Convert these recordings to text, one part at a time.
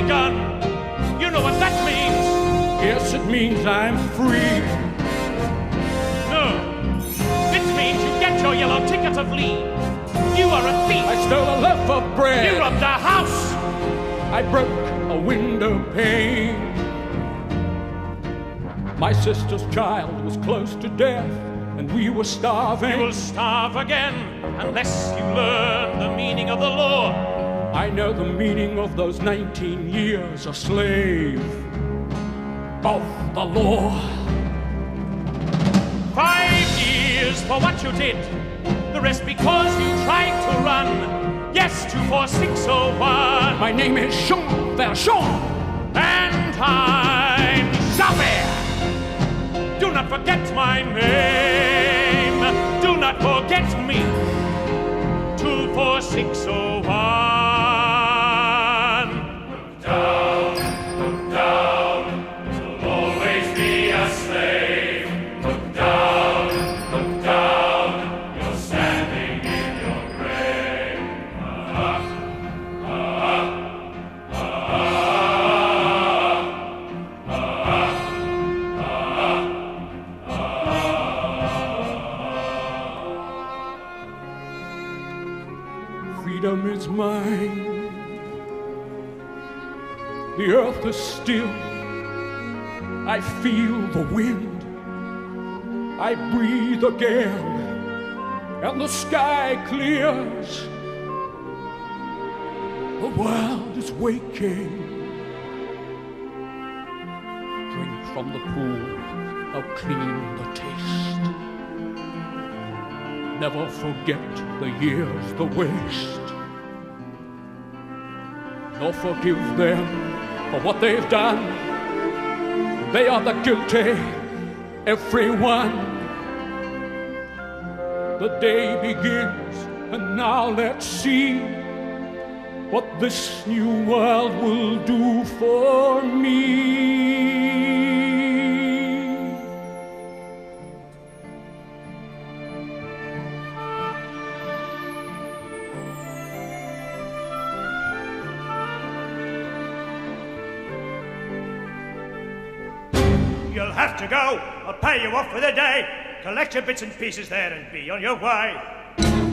begun. You know what that means? Yes, it means I'm free. No. It means you get your yellow ticket of leave. You are a thief. I stole a loaf of bread. You robbed a house. I broke a window pane. My sister's child was close to death, and we were starving. You will starve again unless you learn the meaning of the law. I know the meaning of those 19 years a slave of the law. 5 years for what you did, the rest because you tried to run. Yes, 24601. My name is Jean Valjean. And I'm Javert. Do not forget my name. Do not forget me. 24601. Look down, you'll always be a slave. Look down, you're standing in your grave. Freedom is mine. The earth is still. I feel the wind. I breathe again, and the sky clears. The world is waking. Drink from the pool, how clean the taste. Never forget the years, the waste. Nor forgive them for what they've done. They are the guilty, everyone. The day begins, and now let's see what this new world will do for me. You'll have to go. I'll pay you off for the day. Collect your bits and pieces there and be on your way.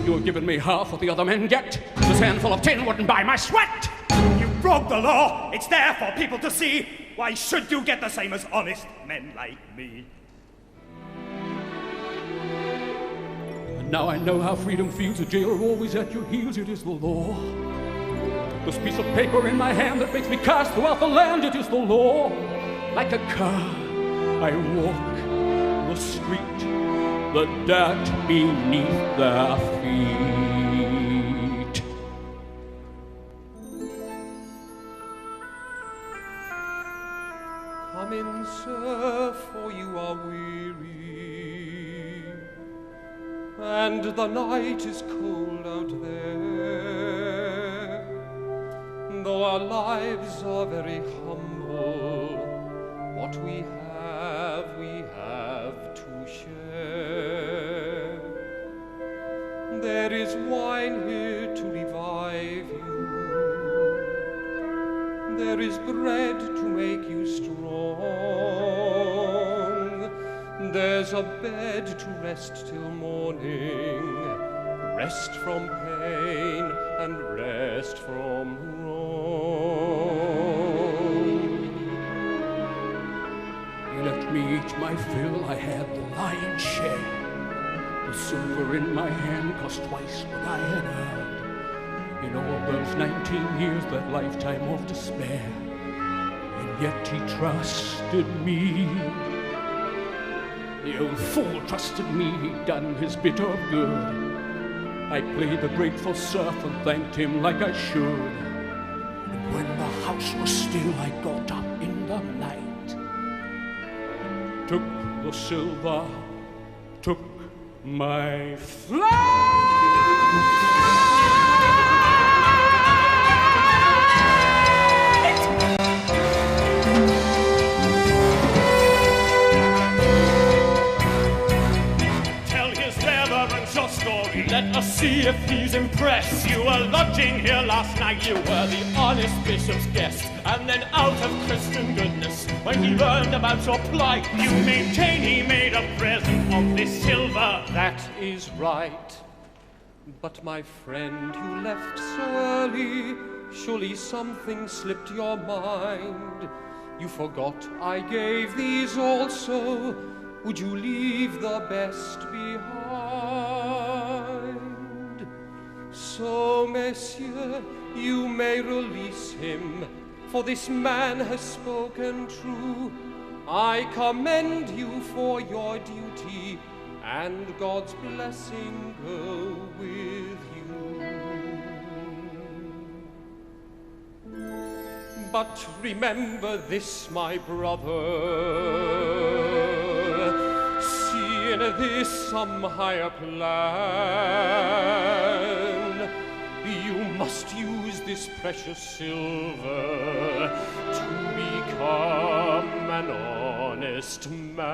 You have given me half what the other men get. This handful of tin wouldn't buy my sweat. You broke the law. It's there for people to see. Why should you get the same as honest men like me? And now I know how freedom feels. A jailer always at your heels. It is the law. This piece of paper in my hand that makes me cast throughout the land. It is the law. Like a car, I walk the street, the dirt beneath their feet. Come in, sir, for you are weary, and the night is cold out there. Though our lives are very humble, what we have to share. There is wine here to revive you. There is bread to make you strong. There's a bed to rest till morning. Rest from pain and rest from wrong. Let me eat my fill, I had the lion's share. The silver in my hand cost twice what I had earned. In all those 19 years, that lifetime of despair. And yet he trusted me. The old fool trusted me, he'd done his bit of good. I played the grateful serf and thanked him like I should. And when the house was still, I got up in the night. Took the silver, took my flight. Tell his reverence your story. Let us see if he's impressed. press. You were lodging here last night. You were the honest bishop's guest, and then out of Christian goodness, when he learned about your plight, You maintain he made a present of this silver. that is right. But my friend, you left so early. Surely something slipped your mind. You forgot I gave these also. Would you leave the best behind? So, messieurs, you may release him, for this man has spoken true. I commend you for your duty, and God's blessing go with you. But remember this, my brother, see in this some higher plan. You must use this precious silver to become an honest man.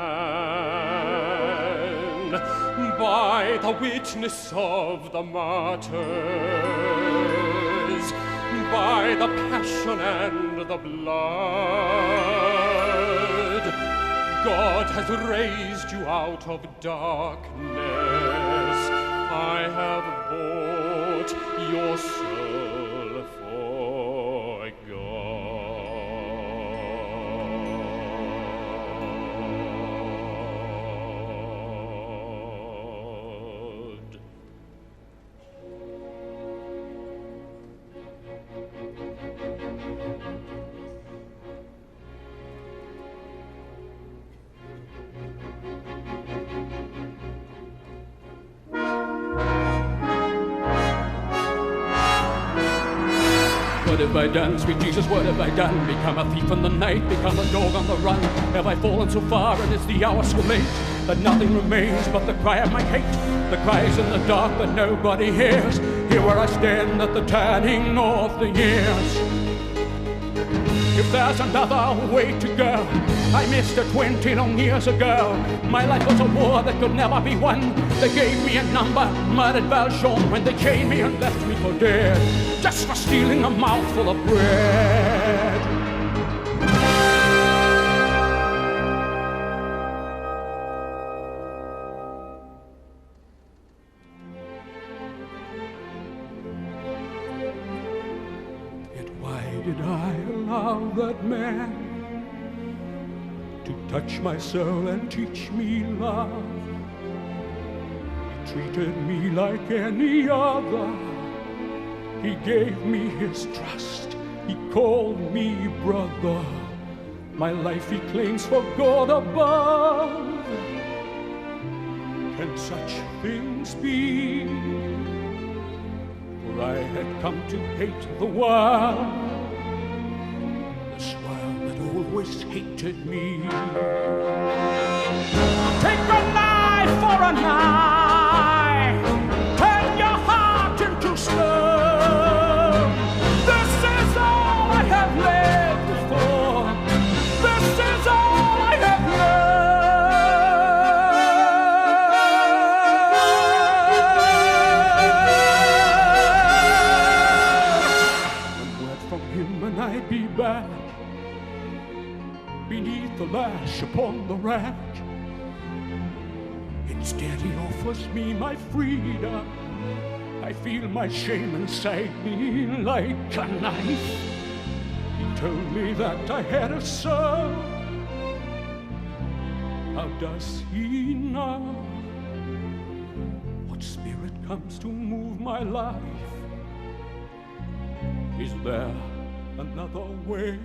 By the witness of the martyrs, by the passion and the blood, God has raised you out of darkness. I have bought your soul for God. What have I done, sweet Jesus, what have I done? Become a thief in the night, become a dog on the run. Have I fallen so far and is the hour so late that nothing remains but the cry of my hate? The cries in the dark that nobody hears, here where I stand at the turning of the years. If there's another way to go, I missed it 20 long years ago. My life was a war that could never be won. They gave me a number, murdered Valjean, when they chained me and left me for dead, just for stealing a mouthful of bread. Yet why did I allow that man to touch my soul and teach me love? He treated me like any other. He gave me his trust. He called me brother. My life he claims for God above. Can such things be? For I had come to hate the world, this world that always hated me. Take a knife for a knife, turn your heart into stone. This is all I have lived for. This is all I have learned. One word from him and I'd be back beneath the lash upon the rack. Instead he offers me my freedom. I feel my shame inside me like a knife. He told me that I had a soul. How does he know what spirit comes to move my life? Is there another way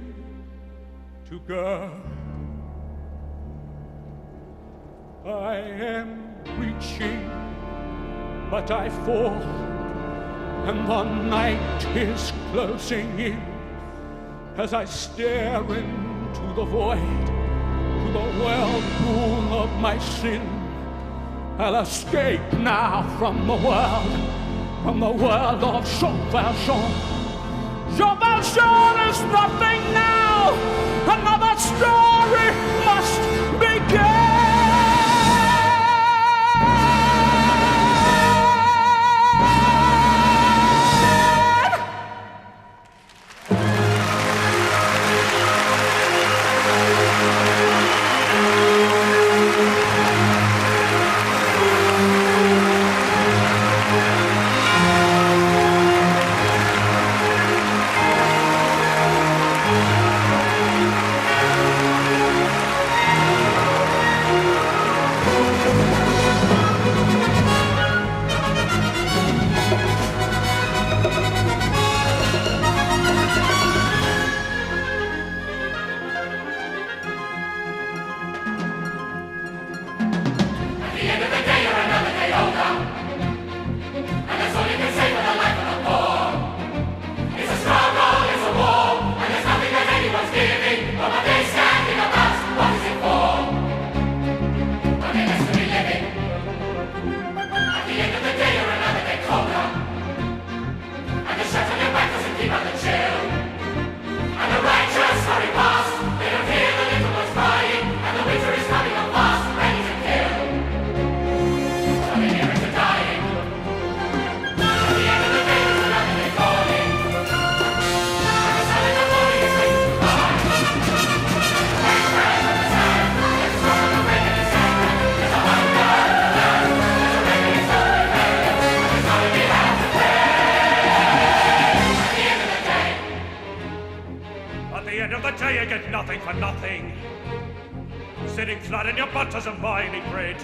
to go? I am reaching, but I fall, and the night is closing in as I stare into the void, to the whirlpool of my sin. I'll escape now from the world of Jean Valjean. Jean Valjean is nothing now. Another story must begin. the day you get nothing for nothing. Sitting flat in your butt doesn't buy any bread.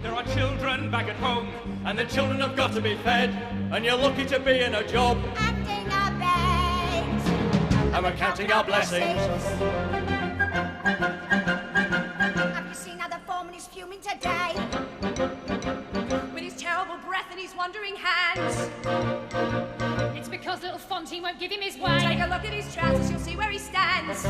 There are children back at home, and the children have got to be fed, and you're lucky to be in a job. Acting our beds. And we're counting our blessings. Have you seen how the foreman is fuming today? With his terrible breath and his wandering hands. It's because little Fonty won't give him his way. Take a look at his trousers, you'll see where he stands.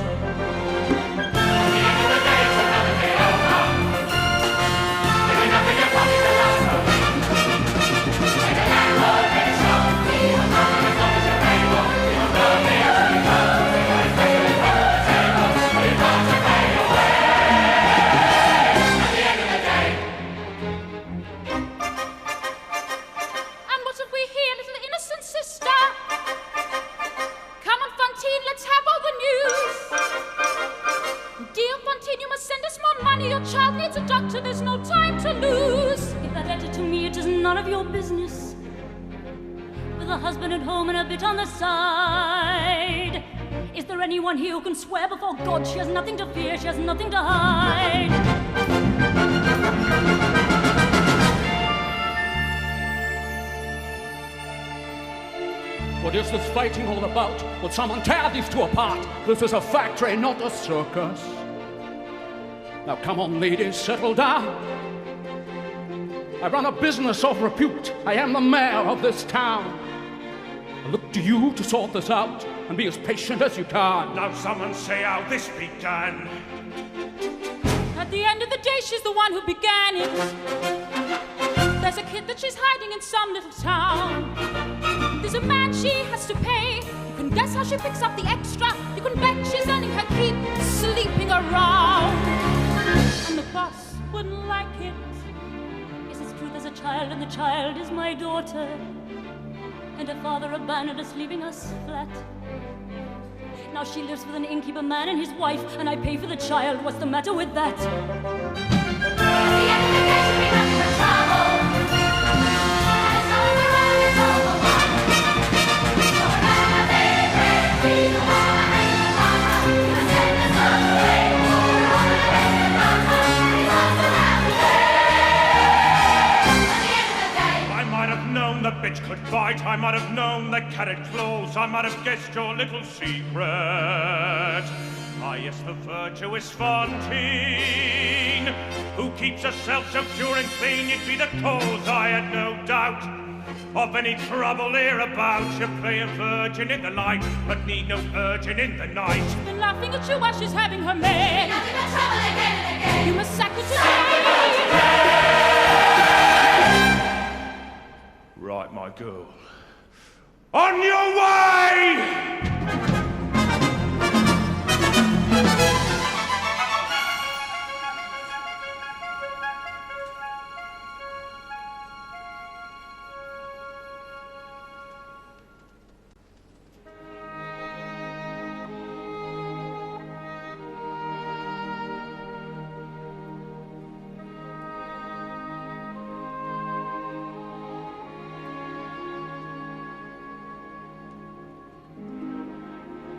Your child needs a doctor, there's no time to lose. Give that letter to me, it is none of your business. With a husband at home and a bit on the side. Is there anyone here who can swear before God she has nothing to fear, she has nothing to hide? What is this fighting all about? Will someone tear these two apart? This is a factory, not a circus. Now come on, ladies, settle down. I run a business of repute. I am the mayor of this town. I look to you to sort this out and be as patient as you can. Now someone say how this began. At the end of the day, she's the one who began it. There's a kid that she's hiding in some little town. There's a man she has to pay. You can guess how she picks up the extra. You can bet she's earning her keep sleeping around. And the boss wouldn't like it. Yes, it's true, there's a child, and the child is my daughter. And her father abandoned us, leaving us flat. Now she lives with an innkeeper man and his wife, and I pay for the child. What's the matter with that? At the end of the day, she'll be nothing but trouble. And it's over, one. Forever they break me, the woman and the mama. I send the son away. The bitch could bite, I might have known the cat had claws, I might have guessed your little secret. Ah, yes, the virtuous Fantine, who keeps herself so pure and clean, you'd be the cause, I had no doubt, of any trouble hereabouts. You play a virgin in the light, but need no urging in the night. She's been laughing at you while she's having her man. Nothing but trouble again and again. You must sack her today. Right, my girl. On your way!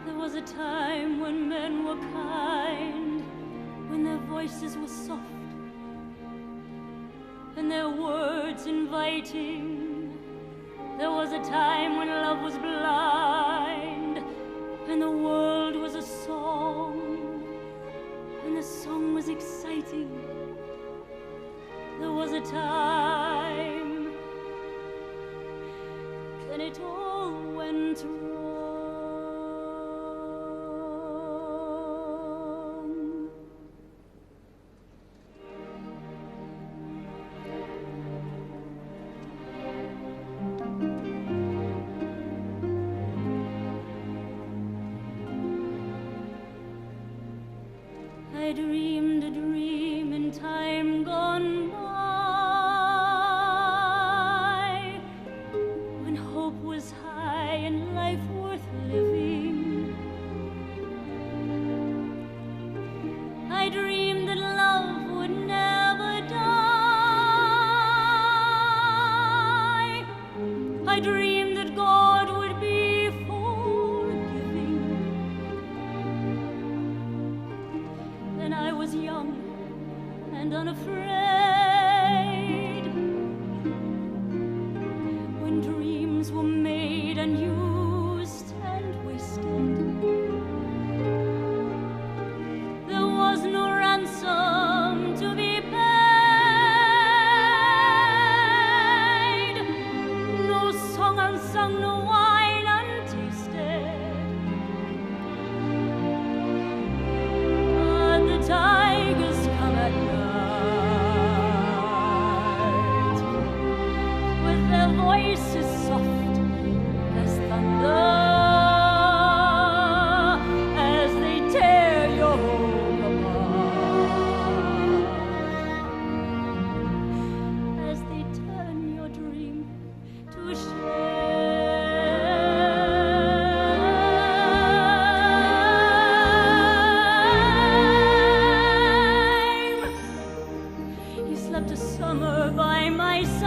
There was a time when men were kind, when their voices were soft, and their words inviting. There was a time when love was blind, and the world was a song, and the song was exciting. There was a time when it all went wrong. I dreamed a dream in time gone by, when hope was high and life worth living. I dreamed that love would never die. I dreamed that God would be forgiving. young and unafraid. When dreams were made and used and wasted, there was no ransom to be paid, no song unsung, no wine untasted. But the tigers come at night with their voices soft as thunder, as they tear your home apart, as they turn your dream to shame. You slept a summer by my side.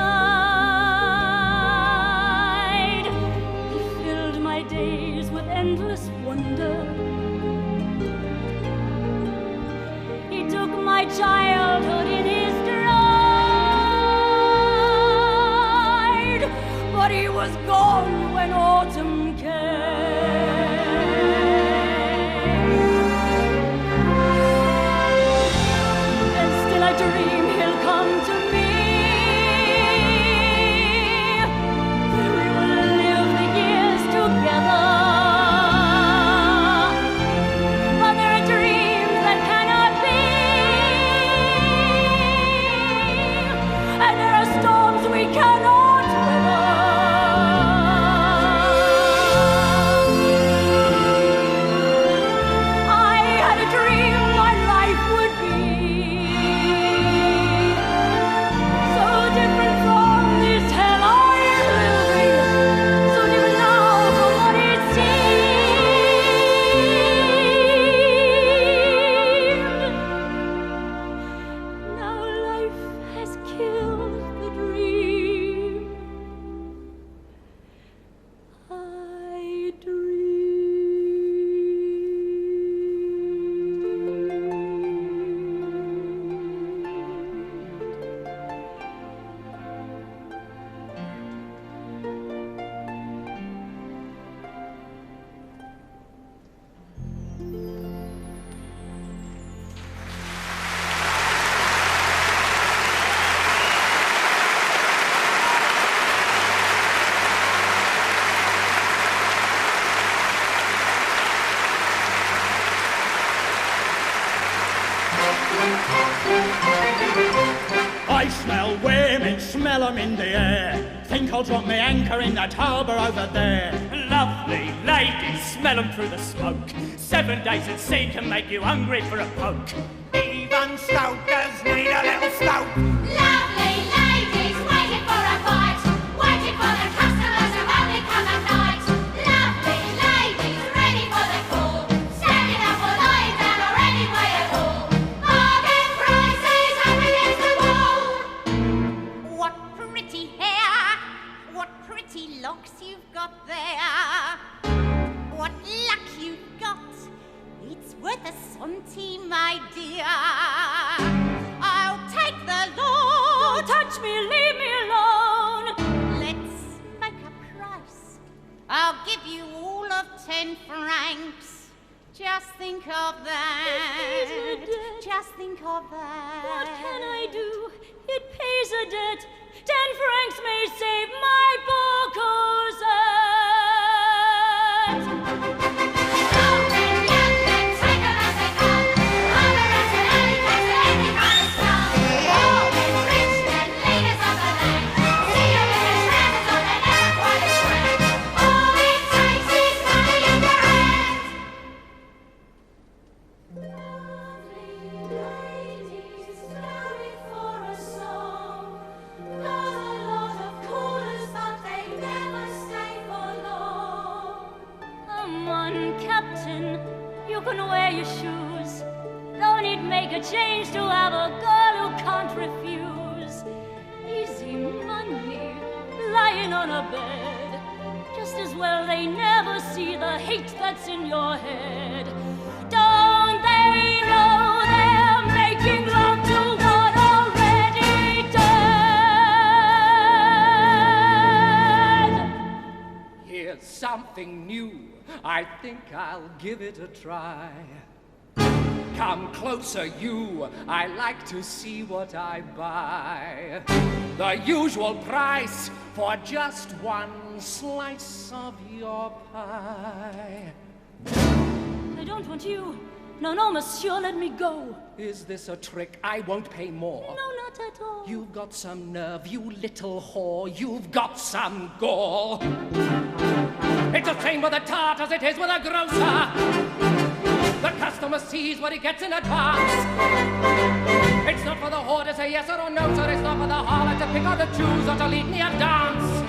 He filled my days with endless wonder. He took my childhood in his stride, but he was gone when autumn came. And still I dream he'll come to me, that we will live the years together. But there are dreams that cannot be, and there are storms we cannot weather. I had a dream my life would be so different from this hell I'm living, so different now from what it seemed. Now life has killed the dream I I smell women, smell 'em in the air. Think I'll drop my anchor in that harbour over there. Lovely ladies, smell 'em through the smoke. 7 days at sea can make you hungry for a poke. Even stokers need a little stoke. Lovely ladies waiting for a fight, waiting for the customers who only come at night. Lovely ladies ready for the call, standing up or lying down or any way at all. Bargain prices up against the wall. What pretty hair, what pretty locks you've got there. What luck you've got, it's worth a centime, my dear. I'll take the law. Don't touch me, leave me alone. Let's make a price. I'll give you all of 10 francs. Just think of that. pays a debt. Just think of that. What can I do? It pays a debt. 10 francs may save my poor Cosette. Captain, you can wear your shoes. Don't it make a change to have a girl who can't refuse? Easy money, lying on a bed. Just as well they never see the hate that's in your head. Don't they know they're made Here's something new. I think I'll give it a try. Come closer, you. I like to see what I buy. The usual price for just one slice of your pie. I don't want you. No, no, monsieur, let me go. Is this a trick? I won't pay more. No, not at all. You've got some nerve, you little whore. You've got some gall. It's the same with a tart as it is with a grocer. The customer sees what he gets in advance. It's not for the whore to say yes or no, sir. It's not for the harlot to pick or to choose or to lead me a dance.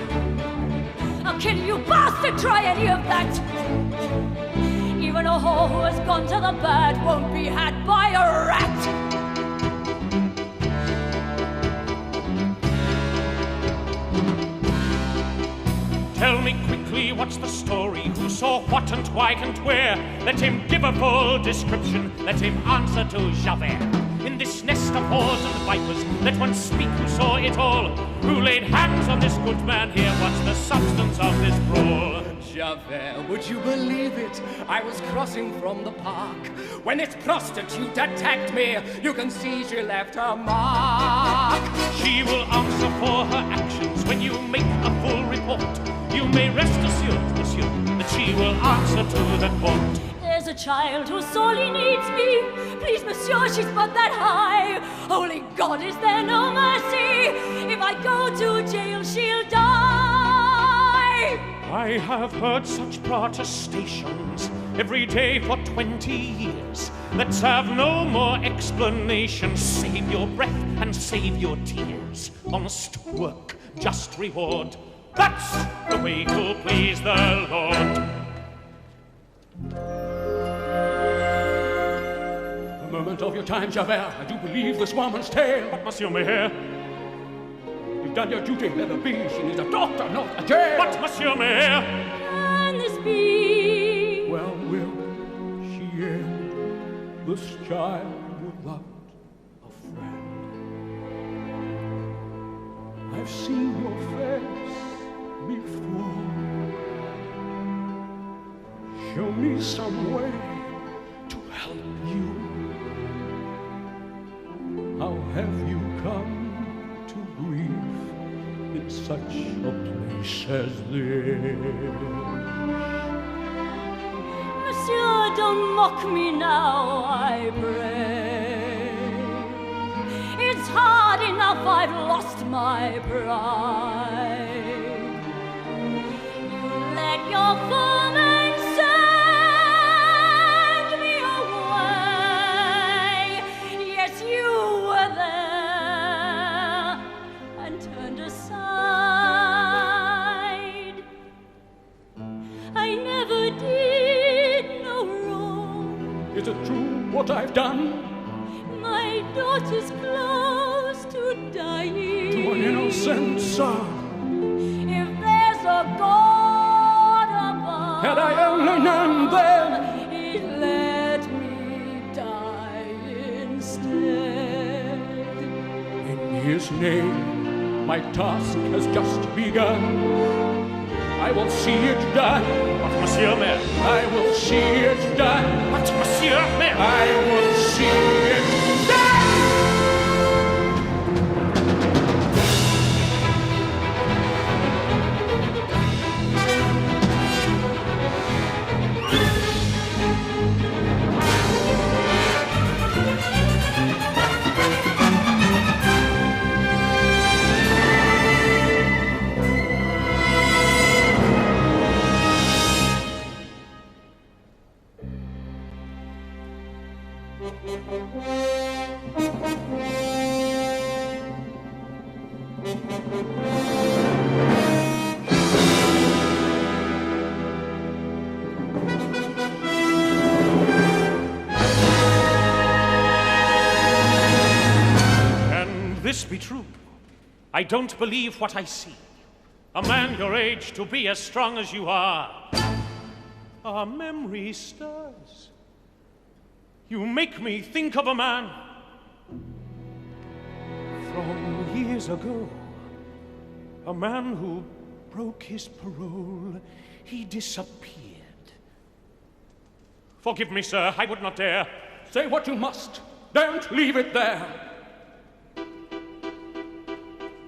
I'll kill you, bastard! Try any of that! Even a whore who has gone to the bad won't be had by a rat! Tell me quickly, what's the story? Who saw what and why and where? Let him give a full description. Let him answer to Javert. In this nest of whores and vipers, let one speak who saw it all. Who laid hands on this good man here? What's the substance of this brawl? Javert, would you believe it? I was crossing from the park when this prostitute attacked me. You can see she left her mark. She will answer for her actions when you make a full report. You may rest assured, monsieur, that she will answer to that point. There's a child who sorely needs me. Please, monsieur, she's but that high. Holy God, is there no mercy? If I go to jail, she'll die. I have heard such protestations every day for 20 years that serve no more explanation. Save your breath and save your tears. Honest work, just reward. That's the way to please the Lord. A moment of your time, Javert. I do believe this woman's tale. But, Monsieur Mayor, You've done your duty, let her be. She needs a doctor, not a jail. but, Monsieur Mayor, Can this be? Well, will she end this child without a friend? I've seen your face before. Show me some way to help you. How have you come to grieve in such a place as this? Monsieur, don't mock me now, I pray. It's hard enough I've lost my pride. You let your foreman send me away. Yes, you were there and turned aside. I never did no wrong. Is it true what I've done My daughter's close to dying. to an innocent son? If there's a God above, Had I only known then, He'd let me die instead. in His name, my task has just begun. I will see it done. but, Monsieur Mayor, I will see it done. but, Monsieur Mayor. I will see it done. Can this be true? I don't believe what I see. A man your age to be as strong as you are. Our memory stirs. You make me think of a man from years ago. A man who broke his parole. He disappeared. Forgive me, sir, I would not dare. Say what you must. Don't leave it there.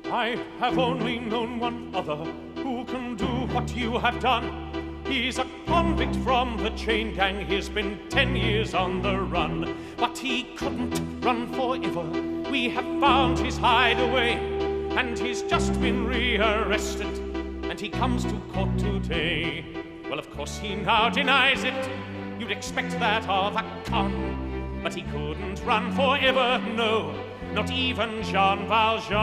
I have only known one other who can do what you have done. He's a convict from the chain gang. He's been 10 years on the run. But he couldn't run forever. We have found his hideaway, and he's just been rearrested, and he comes to court today. Well, of course, he now denies it. You'd expect that of a con. But he couldn't run forever, no, not even Jean Valjean.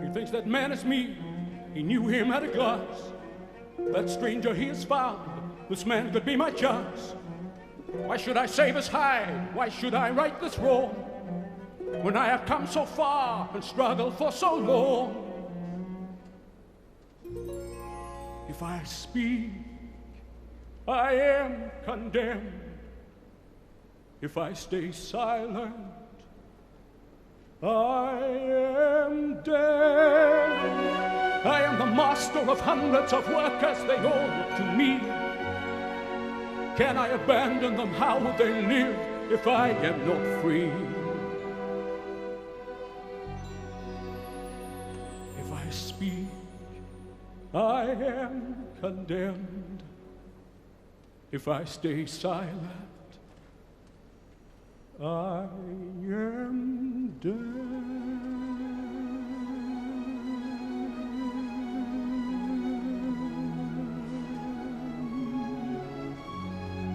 He thinks that man is me. He knew him at a glance. That stranger he has found. This man could be my chance. Why should I save his hide? Why should I right this wrong? When I have come so far and struggled for so long. If I speak, I am condemned. If I stay silent, I am dead. I am the master of hundreds of workers, they all look to me. Can I abandon them? How would they live if I am not free? If I speak, I am condemned. If I stay silent, I am dead.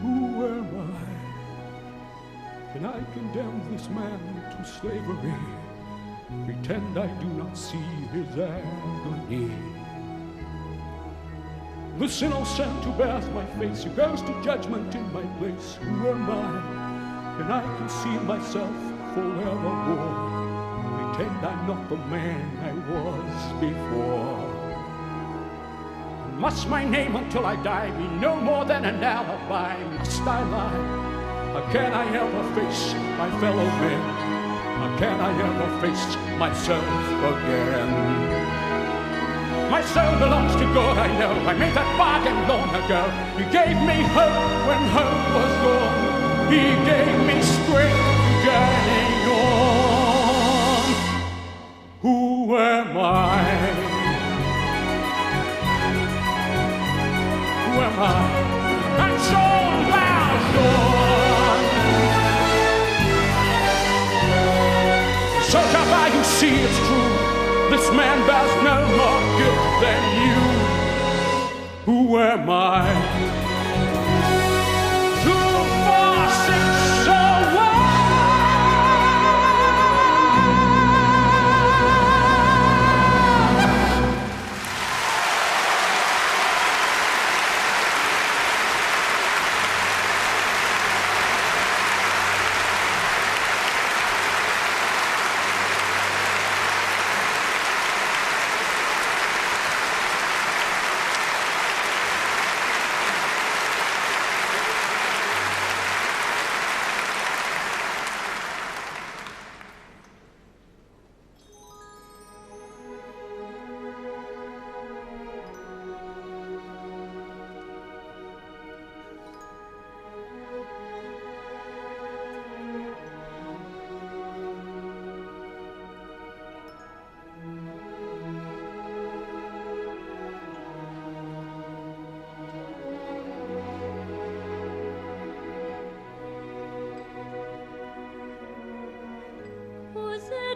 Who am I? Can I condemn this man to slavery? Pretend I do not see his agony. This innocent who bears my face, who goes to judgment in my place. Who am I? Can I conceal myself forevermore? Pretend I'm not the man I was before. Must my name until I die be no more than an alibi? Must I lie? Or can I ever face my fellow men? Or can I ever face myself again? My soul belongs to God, I know. I made that bargain long ago. He gave me hope when hope was gone. He gave me strength to journey on. Who am I? Who am I? And Jean Valjean. So far you see it's true. This man bears no more guilt than you. Who am I? 2, 4, 6, so what?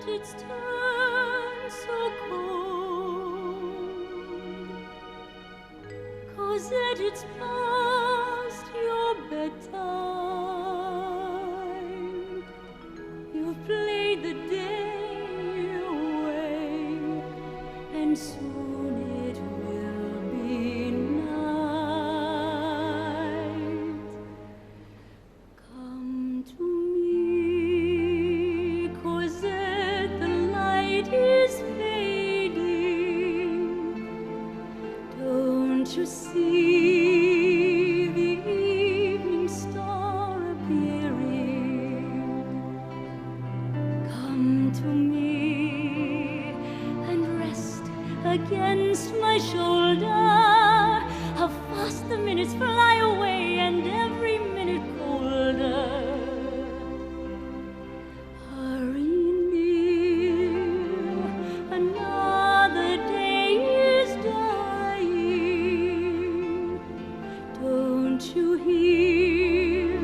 It's turned so cold, Cosette, it's past your bedtime. You've played the day away, and soon it will be night. Come to me, Cosette, is you see the evening star appearing? Come to me and rest against my shoulder. How fast the minutes fly away, and every minute colder. Hurry near, another day is dying. Don't you hear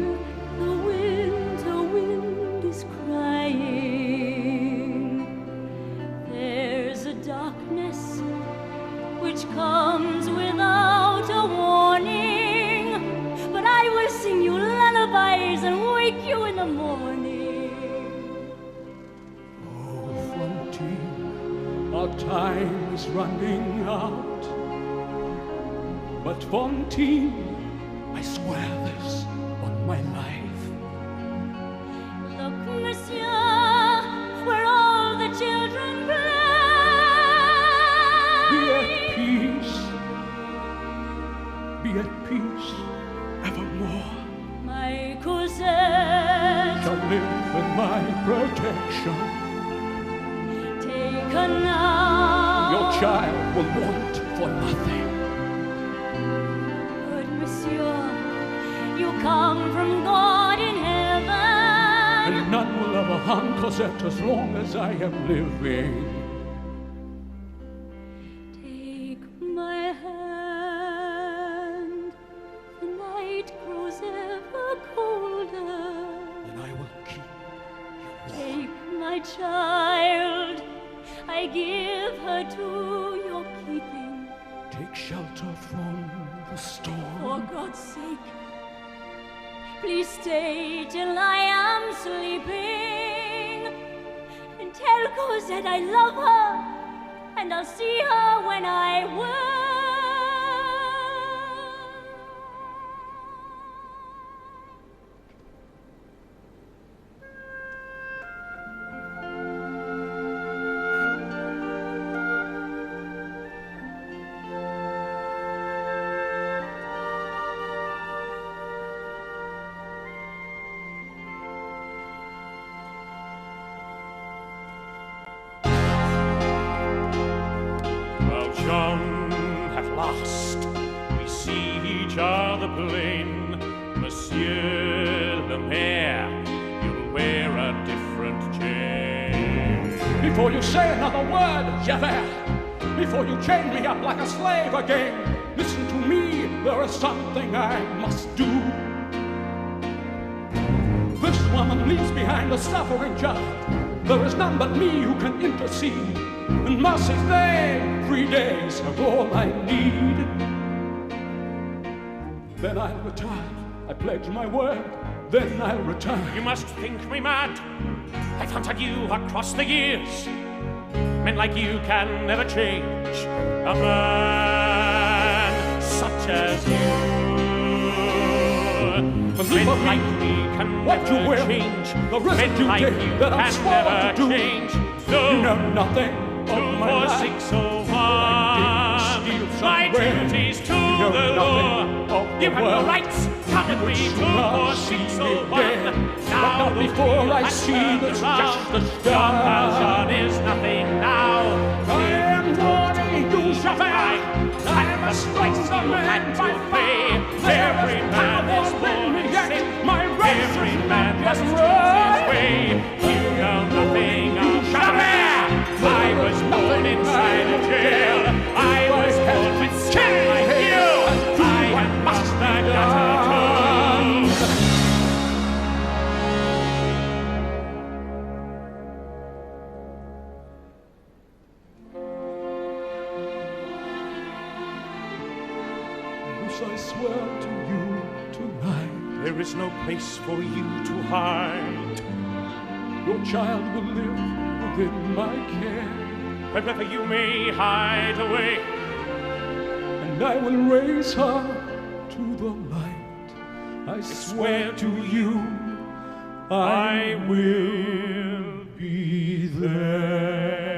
the winter wind is crying? There's a darkness which comes without a warning, but I will sing you lullabies and wake you in the morning. Oh, Fantine, our time is running out. But Fantine, I swear this on my life. Look, monsieur, where all the children play. Be at peace evermore. My Cosette Shall live in my protection. take her now. Your child will want for nothing. Good monsieur, you come from God in heaven. And none will ever harm Cosette as long as I am living. Take my hand, the night grows ever colder. Then I will keep you warm. Take my child, I give her to your keeping. Take shelter from the storm. For God's sake, please stay till I am sleeping. And tell Cosette I love her, and I'll see her when I will. John, at last we see each other plain. Monsieur le Maire, you'll wear a different chain. Before you say another word, Javert, before you chain me up like a slave again, listen to me, there is something I must do. This woman leaves behind a suffering child. There is none but me who can intercede. And mercy's name, 3 days are all I need. Then I'll return. I pledge my word. Then I'll return. You must think me mad. I've hunted you across the years. Men like you can never change. A man such as you. Men like me can never change. Men like you can never change. No, you know nothing. 2, 4, 6, 0, 1. My duty's to the law. You have no rights. Come with me, 2, 4, 6, 0, 1. Now the before I wheel see has the turned around. just the John sky. Valjean is nothing now. I am warning you, Javert. I must fight you hand to pay. Every man is born in sin. Every man must choose his way. You know nothing of Javert. I was born inside a jail. I was born with skin like you. I am master gutter too. Yes, I swear to you tonight. There is no place for you to hide. Your child will live within my care. Wherever you may hide away. And I will raise her to the light. I swear to you, I will be there.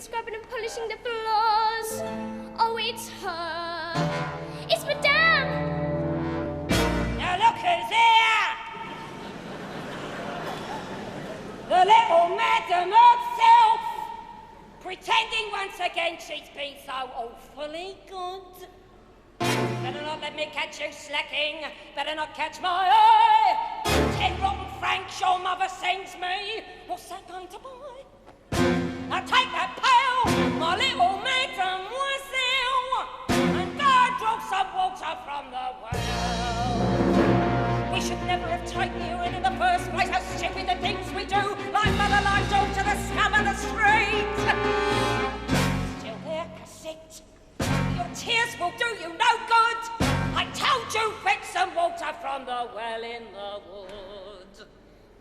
scrubbing and polishing the floors. Oh, it's her. It's Madame. Now look who's here! The little Madame herself, pretending once again she's been so awfully good. Better not let me catch you slacking. Better not catch my eye. 10 rotten francs your mother sends me. What's that going to buy? Now take that pail, my little mademoiselle, and go draw some water from the well. We should never have taken you in the first place. How stupid the things we do, like mother like daughter, the scum of the street. Still there, Cassette. Your tears will do you no good. I told you, fetch some water from the well in the wood.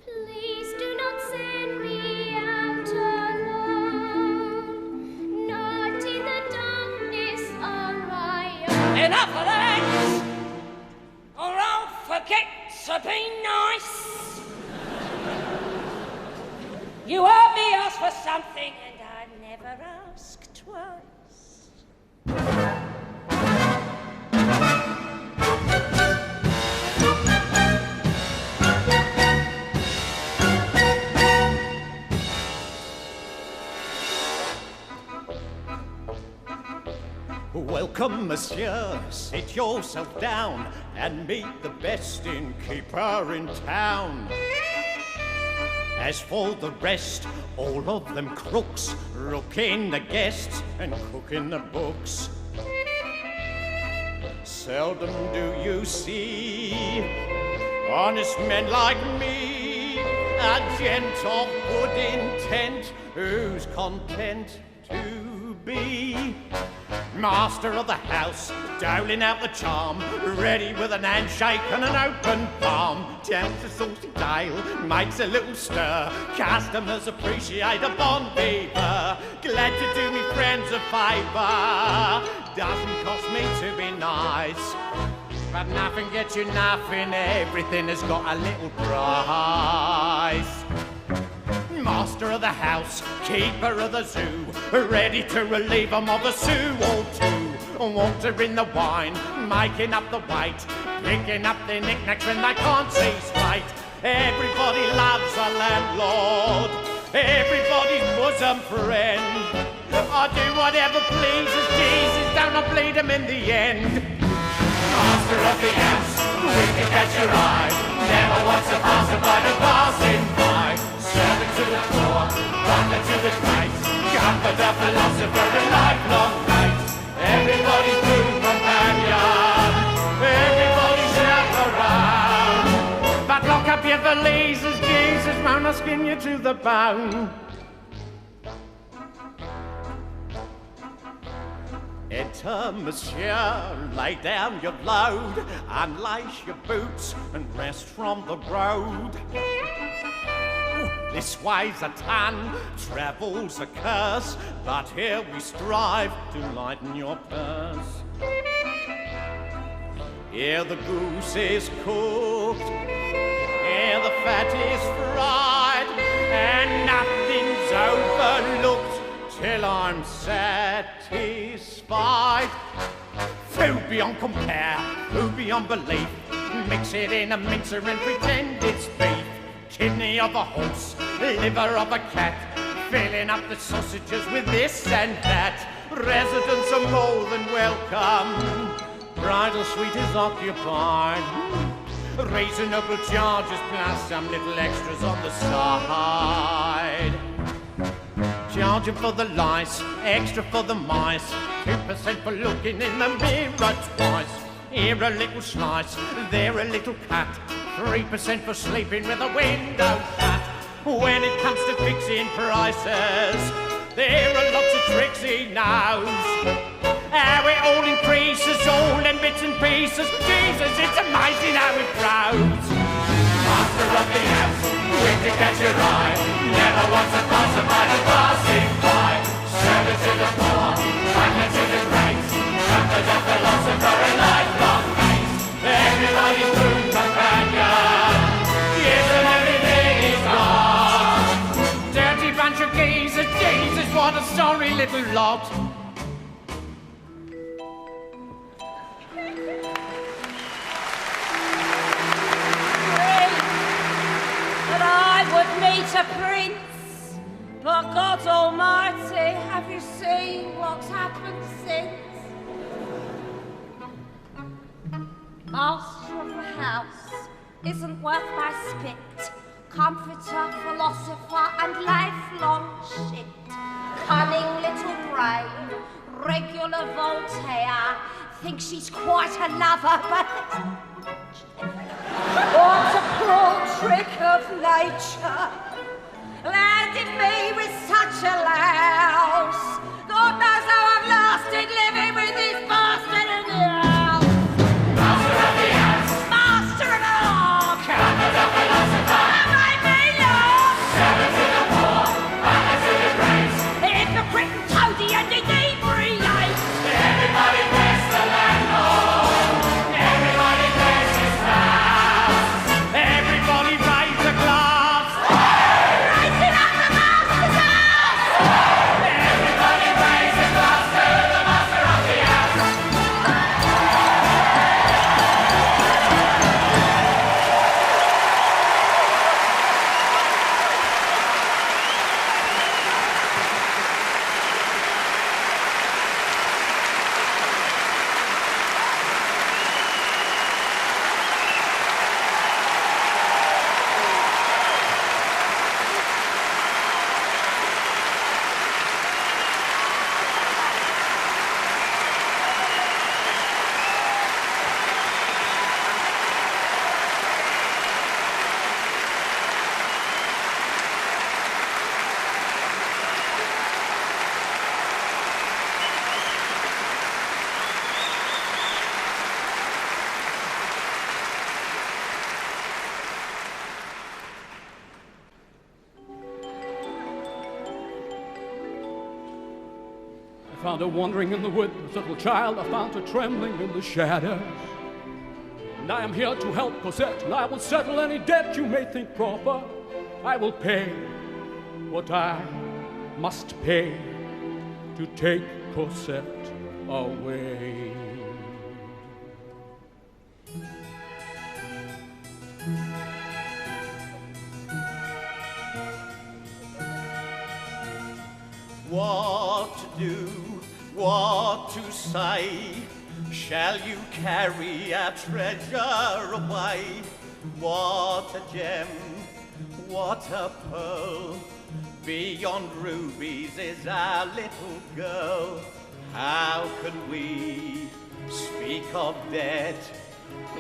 Please do not send me out alone, not in the darkness on my own. Enough of that, or I'll forget to be nice. You heard me ask for something, and I never ask twice. Welcome, monsieur. Sit yourself down and meet the best innkeeper in town. As for the rest, all of them crooks, rooking the guests and cooking the books. Seldom do you see honest men like me, a gent of good intent, who's content to be master of the house, doling out the charm, ready with an handshake and an open palm. Tells a saucy tale, makes a little stir, customers appreciate a bon vivant. Glad to do me friends a favour, doesn't cost me to be nice, but nothing gets you nothing, everything has got a little price. Master of the house, keeper of the zoo, ready to relieve them of the sue or two. Water in the wine, making up the weight, picking up their knickknacks when they can't see straight. Everybody loves a landlord, everybody's bosom friend. I do whatever pleases Jesus, don't I bleed him in the end. Master of the house, wicked catch your eye, never wants a passerby to passing by. Servant to the poor, butler to the great, comforter, philosopher, and lifelong mate. Everybody's boon companion, everybody's chaperone. But lock up your valises, Jesus won't I skin you to the bone. Enter, monsieur, lay down your load, unlace your boots and rest from the road. This weighs a ton, travel's a curse, but here we strive to lighten your purse. Here the goose is cooked, here the fat is fried, and nothing's overlooked till I'm satisfied. Food beyond compare, food beyond belief, mix it in a mincer and pretend it's beef. Kidney of a horse, liver of a cat, filling up the sausages with this and that. Residents are more than welcome, bridal suite is occupied. Reasonable charges plus some little extras on the side. Charging for the lice, extra for the mice, 2% for looking in the mirror twice. Here a little slice, there a little cut, 3% for sleeping with a window shut. When it comes to fixing prices, there are lots of tricks he knows. How it all increases, all in bits and pieces. Jesus, it's amazing how it grows. Master of the house, quick to catch your eye, never wants a passerby to passing by. Servant to the poor, butler to the great, comforter, philosopher, and lifelong mate. Everybody's boon companion, yes, and everything is gone. Dirty bunch of geezers, Jesus, what a sorry little lot. That I would meet a prince, but God Almighty, have you seen what's happened since? Master of the house isn't worth my spit. Comforter, philosopher, and lifelong shit. Cunning little brain, regular Voltaire. Thinks she's quite a lover, but what a cruel trick of nature. Landed me with such a louse. God knows how I've lasted living with this bastard in the house. Master of the house. Master of all. Comforter, philosopher. Hypocrite and toady and inebriate. Everybody bless the landlord. Everybody bless his house. Everybody raise a glass. Raising up the master's house. Everybody raise a glass to the master of the house. I found her wandering in the wood, a little child. I found her trembling in the shadows. And I am here to help Cosette, and I will settle any debt you may think proper. I will pay what I must pay to take Cosette away. What to do, what to say? Shall you carry our treasure away? What a gem, what a pearl. Beyond rubies is our little girl. How can we speak of debt?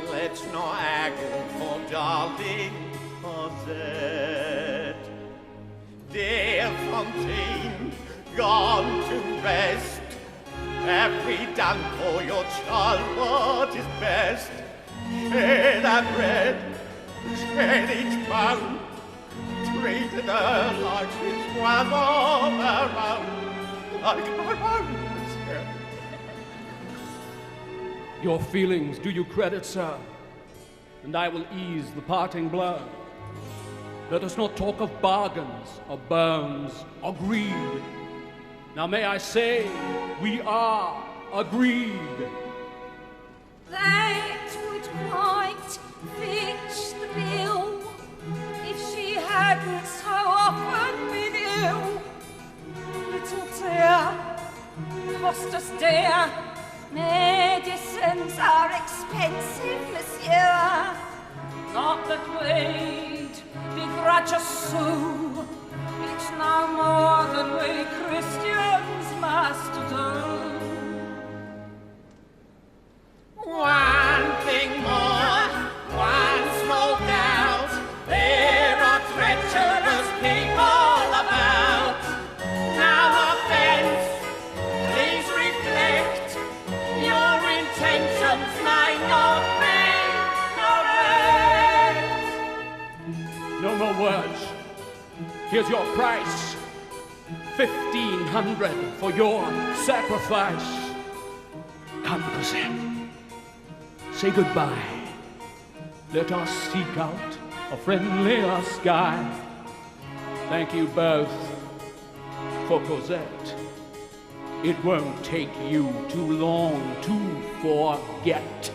Let's not haggle for darling Cosette. Dear Fantine, gone to rest. Have we done for your child what is best? Share that bread, share each bone. Treated her like she's one of her own, like her own. Your feelings do you credit, sir, and I will ease the parting blow. Let us not talk of bargains, or bones, or greed. Now may I say, we are agreed. That would quite fit the bill if she hadn't so often been ill. Little dear, cost us dear. Medicines are expensive, monsieur. Not that we'd begrudge a sou. It's no more than we Christians must do. One thing more, one small doubt. There are treacherous people about. Now offense, please reflect. Your intentions may not be correct. No more words. Here's your price. 1,500 for your sacrifice. Come, Cosette. Say goodbye. Let us seek out a friendlier sky. Thank you both for Cosette It won't take you too long to forget.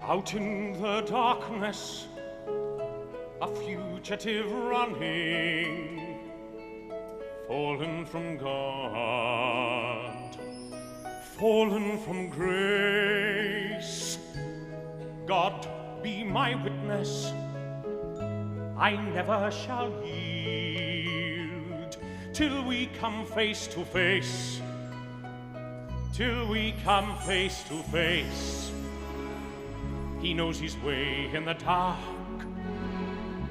Out in the darkness, a fugitive running, fallen from God, fallen from grace. God be my witness, I never shall yield till we come face to face, till we come face to face. He knows his way in the dark.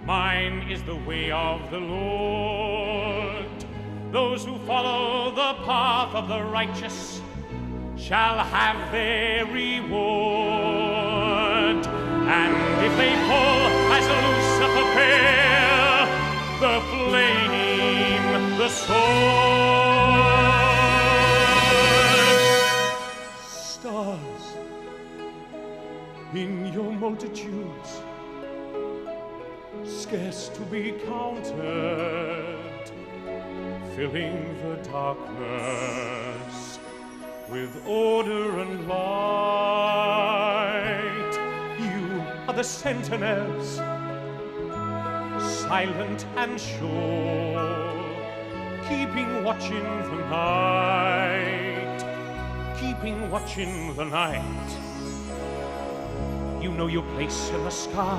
Mine is the way of the Lord. Those who follow the path of the righteous shall have their reward. And if they pull as loose a pair, the flame, the sword. Stars in your multitudes, scarce to be counted, filling the darkness with order and light. You are the sentinels, silent and sure, keeping watch in the night, keeping watch in the night. You know your place in the sky.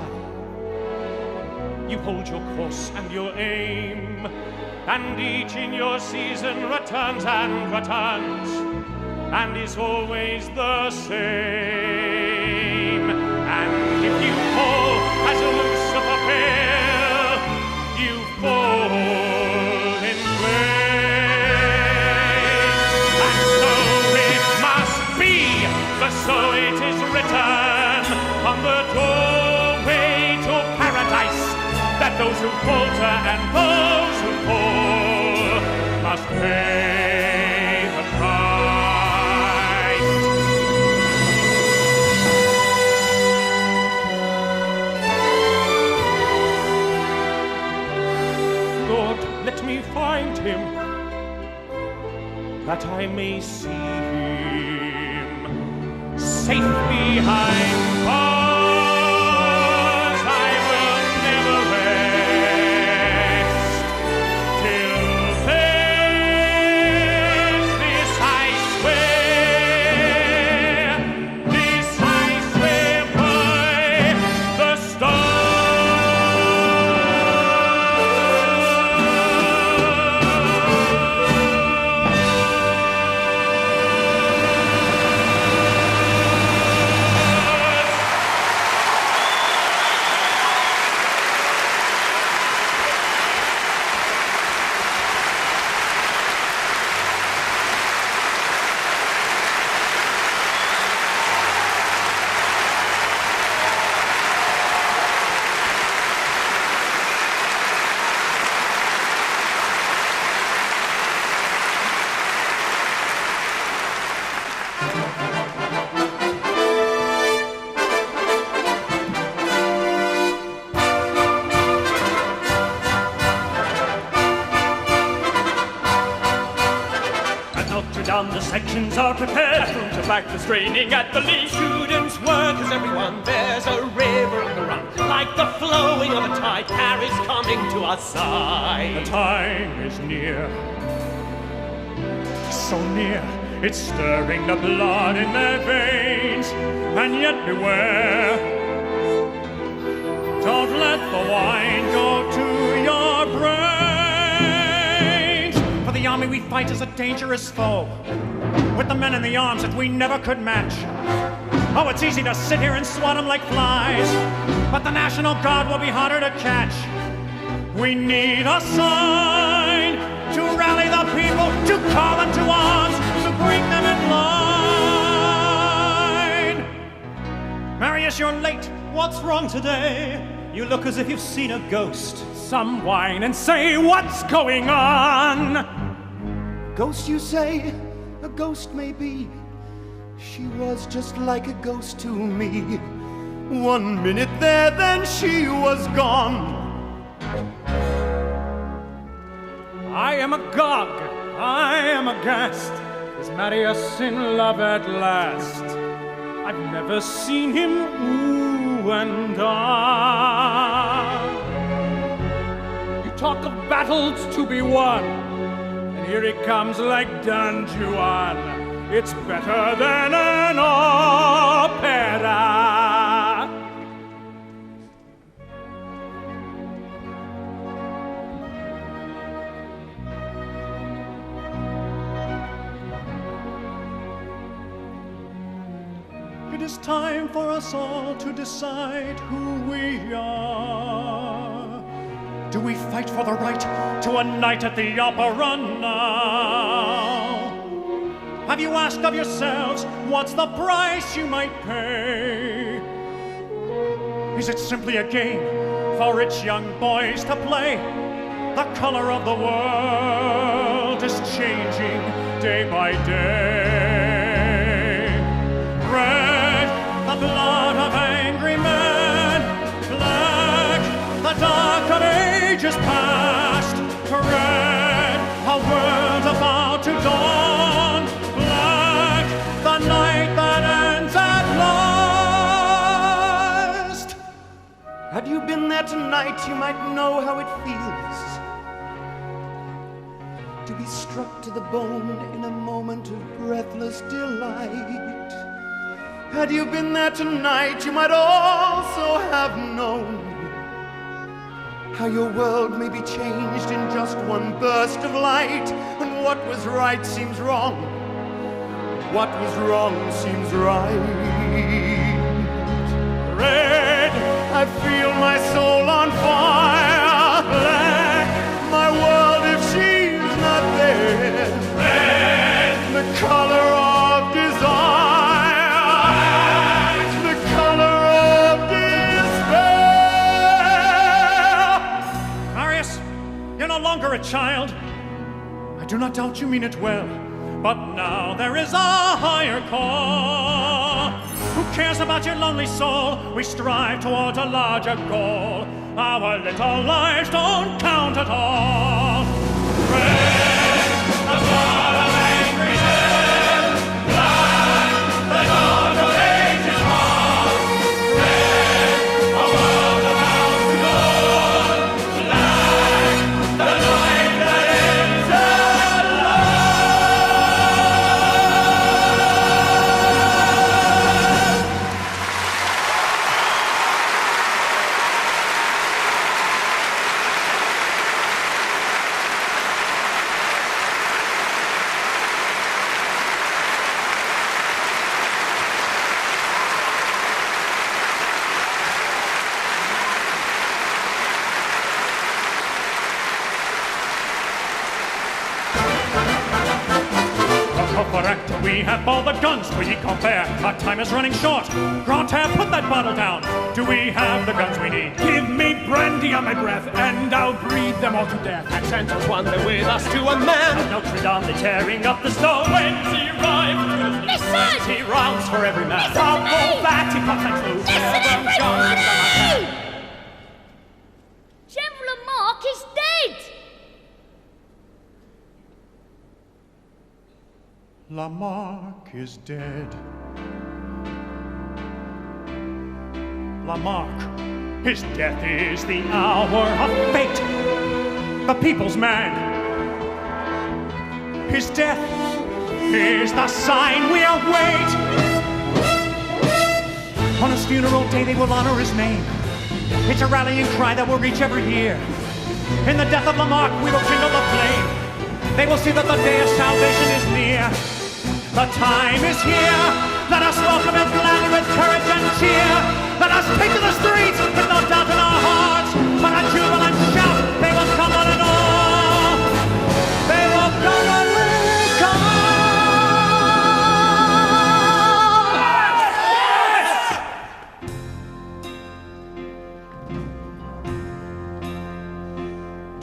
You hold your course and your aim. and each in your season returns and returns, and is always the same. And if you fall as Lucifer fell, you fall in vain. And so it must be, for so it is written on the doorway to paradise, that those who falter and those who fall must pay the price. Lord, let me find him, that I may see him safe behind bars. I will never rest till then. This I swear by the stars. The sections are prepared. Bathrooms are back to straining at the least. Students work as everyone. There's a river on the run, like the flowing of a tide. Paris coming to our side. The time is near, so near, it's stirring the blood in their veins. And yet beware, don't let the wine go to your brains. For the army we fight is a dangerous foe, with the men in the arms that we never could match. Oh, it's easy to sit here and swat them like flies, but the National Guard will be harder to catch. We need a sign to rally the people, to call them to arms, to bring them in line. Marius, you're late. What's wrong today? You look as if you've seen a ghost. Some whine and say, what's going on? Ghost, you say? A ghost may be. She was just like a ghost to me. 1 minute there, then she was gone. I am agog, I am aghast. Is Marius in love at last? I've never seen him ooh and ah. You talk of battles to be won, and here he comes like Don Juan. It's better than an opera. It is time for us all to decide who we are. Do we fight for the right to a night at the opera now? Have you asked of yourselves what's the price you might pay? Is it simply a game for rich young boys to play? The color of the world is changing day by day. Red, the blood of angry men. Black, the dark of ages past. Red, a world about to dawn. Black, the night that ends at last. Had you been there tonight, you might know how it feels to be struck to the bone in a moment of breathless delight. Had you been there tonight, you might also have known how your world may be changed in just one burst of light, and what was right seems wrong, what was wrong seems right. Red, I feel my soul on fire. Black, my world if she's not there. Red, the color of desire, the color of despair. Marius, you're no longer a child. I do not doubt you mean it well, but now there is a higher call. Who cares about your lonely soul? We strive towards a larger goal. Our little lives don't count at all. Red, the blood of angry men. Black, the dawn of ages past. Red, a world about to dawn. Black, the night that ends at we have all the guns we compare. Our time is running short. Grantaire, put that bottle down. Do we have the guns we need? Give me brandy on my breath, and I'll breathe them all to death. And Santa Antoine, they're with us to a man. At Notre Dame, they're tearing up the stone. When's he arrived? Listen! 20 rounds for every man. Listen to me! Listen, everybody! General Lamarck is dead! Lamarck is dead. Lamarck, his death is the hour of fate. The people's man. His death is the sign we await. On his funeral day they will honor his name. It's a rallying cry that will reach every ear. In the death of Lamarck we will kindle the flame. They will see that the day of salvation is near. The time is here. Let us welcome it gladly with courage and cheer. Let us take to the streets with no doubt in our hearts, but a jubilant shout. They will come on and all. They will come and will come.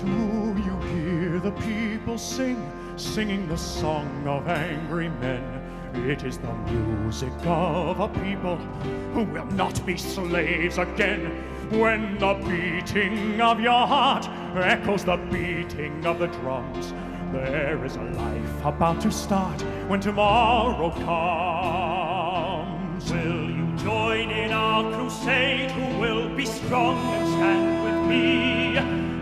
Do you hear the people singing the song of angry men? It is the music of a people who will not be slaves again. When the beating of your heart echoes the beating of the drums, there is a life about to start when tomorrow comes. Will you join in our crusade? Who will be strong and stand with me?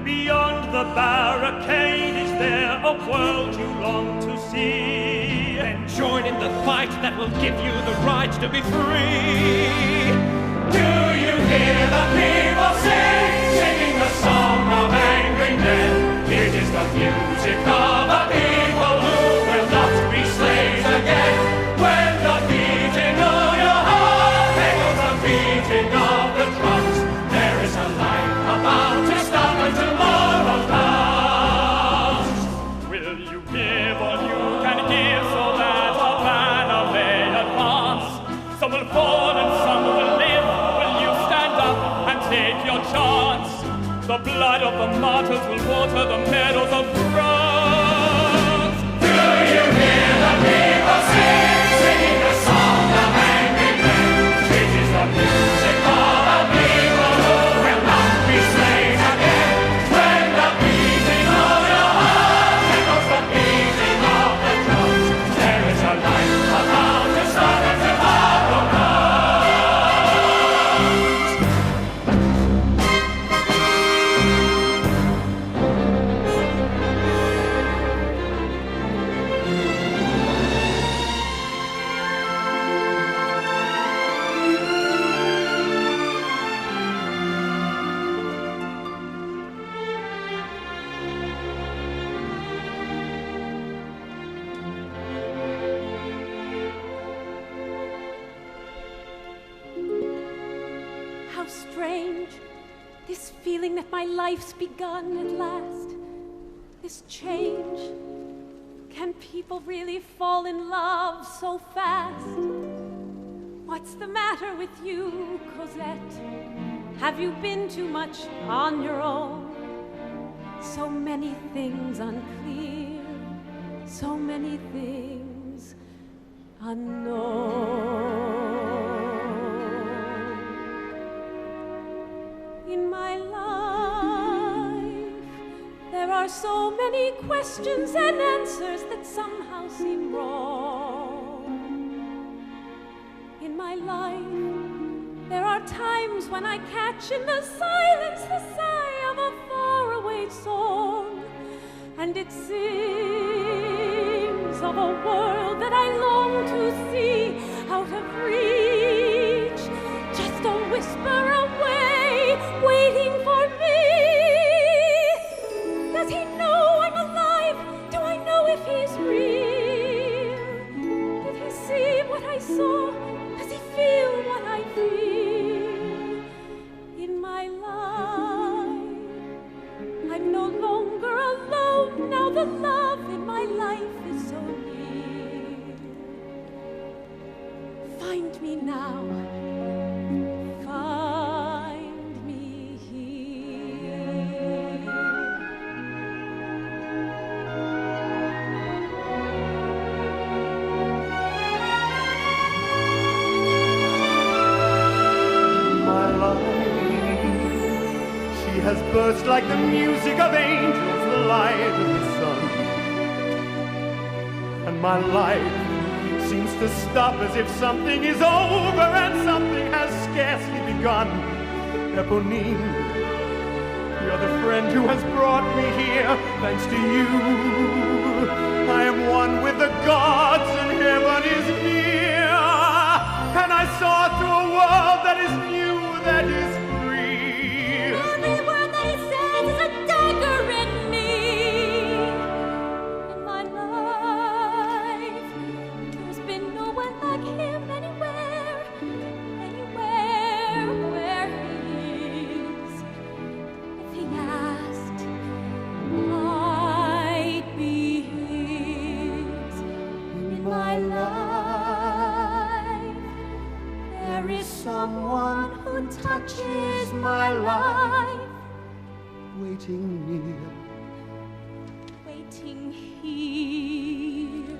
Beyond the barricade, is there a world you long to see? Then join in the fight that will give you the right to be free. Do you hear the people singing the song of angry men? It is the music of a people who will not be slaves again. When the beating of your heart echoes the beating of the drums, there is a light about to start when tomorrow comes. Will you give all you can give so that our banner may advance? Some will fall and some will live. Will you stand up and take your chance? The blood of the martyrs will water the meadows of France. feeling that my life's begun at last. This change. Can people really fall in love so fast? What's the matter with you, Cosette? Have you been too much on your own? So many things unclear, so many things unknown. In my life, there are so many questions and answers that somehow seem wrong. In my life, there are times when I catch in the silence the sigh of a faraway song, and it sings of a world that I long to see out of reach, just a whisper away, waiting for me. Does he know I'm alive? Do I know if he's real? Did he see what I saw? Does he feel what I feel? In my life, I'm no longer alone. Now the love in my life is so near. Find me now. Find me here. My life, she has burst like the music of angels, the light of the sun. And my life seems to stop as if something is over and something has scarcely begun. Eponine, you're the friend who has brought me here. Thanks to you, I am one with the gods and heaven is near. And I saw through a world that is new, that is free. Every word that he says is a dagger in me. In my life, there's been no one like him anywhere, where he is. If he asked, I'd be his. In my life, there is someone who touches my life, Waiting near. waiting here.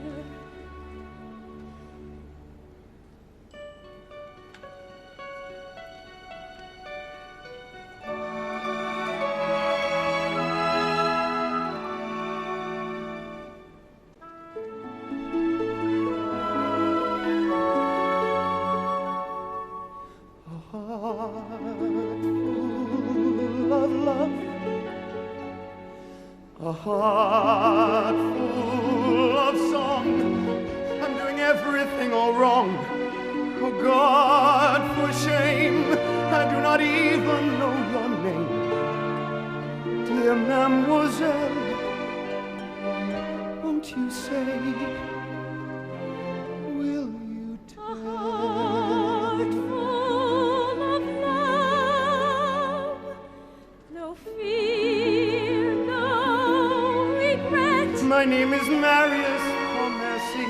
A heart full of love, a heart full of song. I'm doing everything all wrong. Oh God, for shame, I do not even know your name. Dear mademoiselle, won't you say, will you tell? Heart full of love, no fear, no regret, My name is Marius Pontmercy.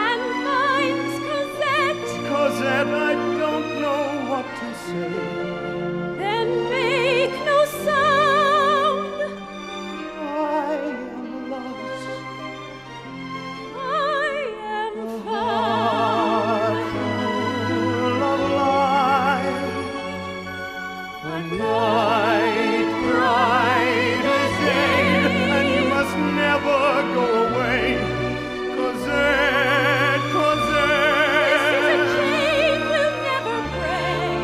and mine's Cosette. Cosette, I don't know what to say. Then make no sound. I am lost. I am Heart full of light. A night bright as day, and you must never go away. Cosette, This is a Cosette. chain we'll never break.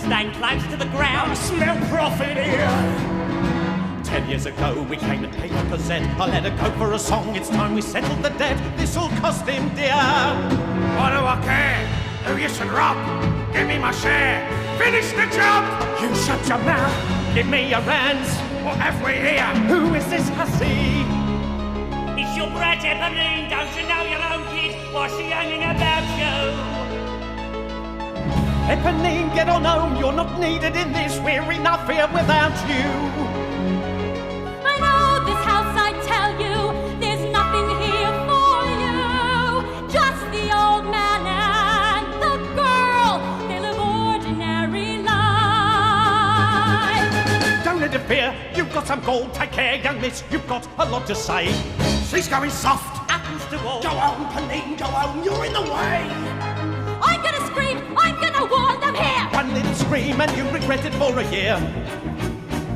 stand close to the ground. I smell profit here. 10 years ago we came and paid for Cosette. I let her go for a song, it's time we settled the debt. This'll cost him dear. What do I care who you should rob? Give me my share, finish the job! You shut your mouth, give me your hands. What have we here? Who is this hussy? It's your brat Eponine, don't you know your own kid? What's she hanging about you? Eponine, get on home, you're not needed in this. We're enough here without you. I know this house, I tell you, there's nothing here for you. Just the old man and the girl, they live ordinary lives. Don't interfere, you've got some gold. Take care, young miss, you've got a lot to say. She's going soft. Happens to all. Go on, Eponine, go on, you're in the way. I'm gonna scream, I'm gonna warn them here. One little scream and you regret it for a year.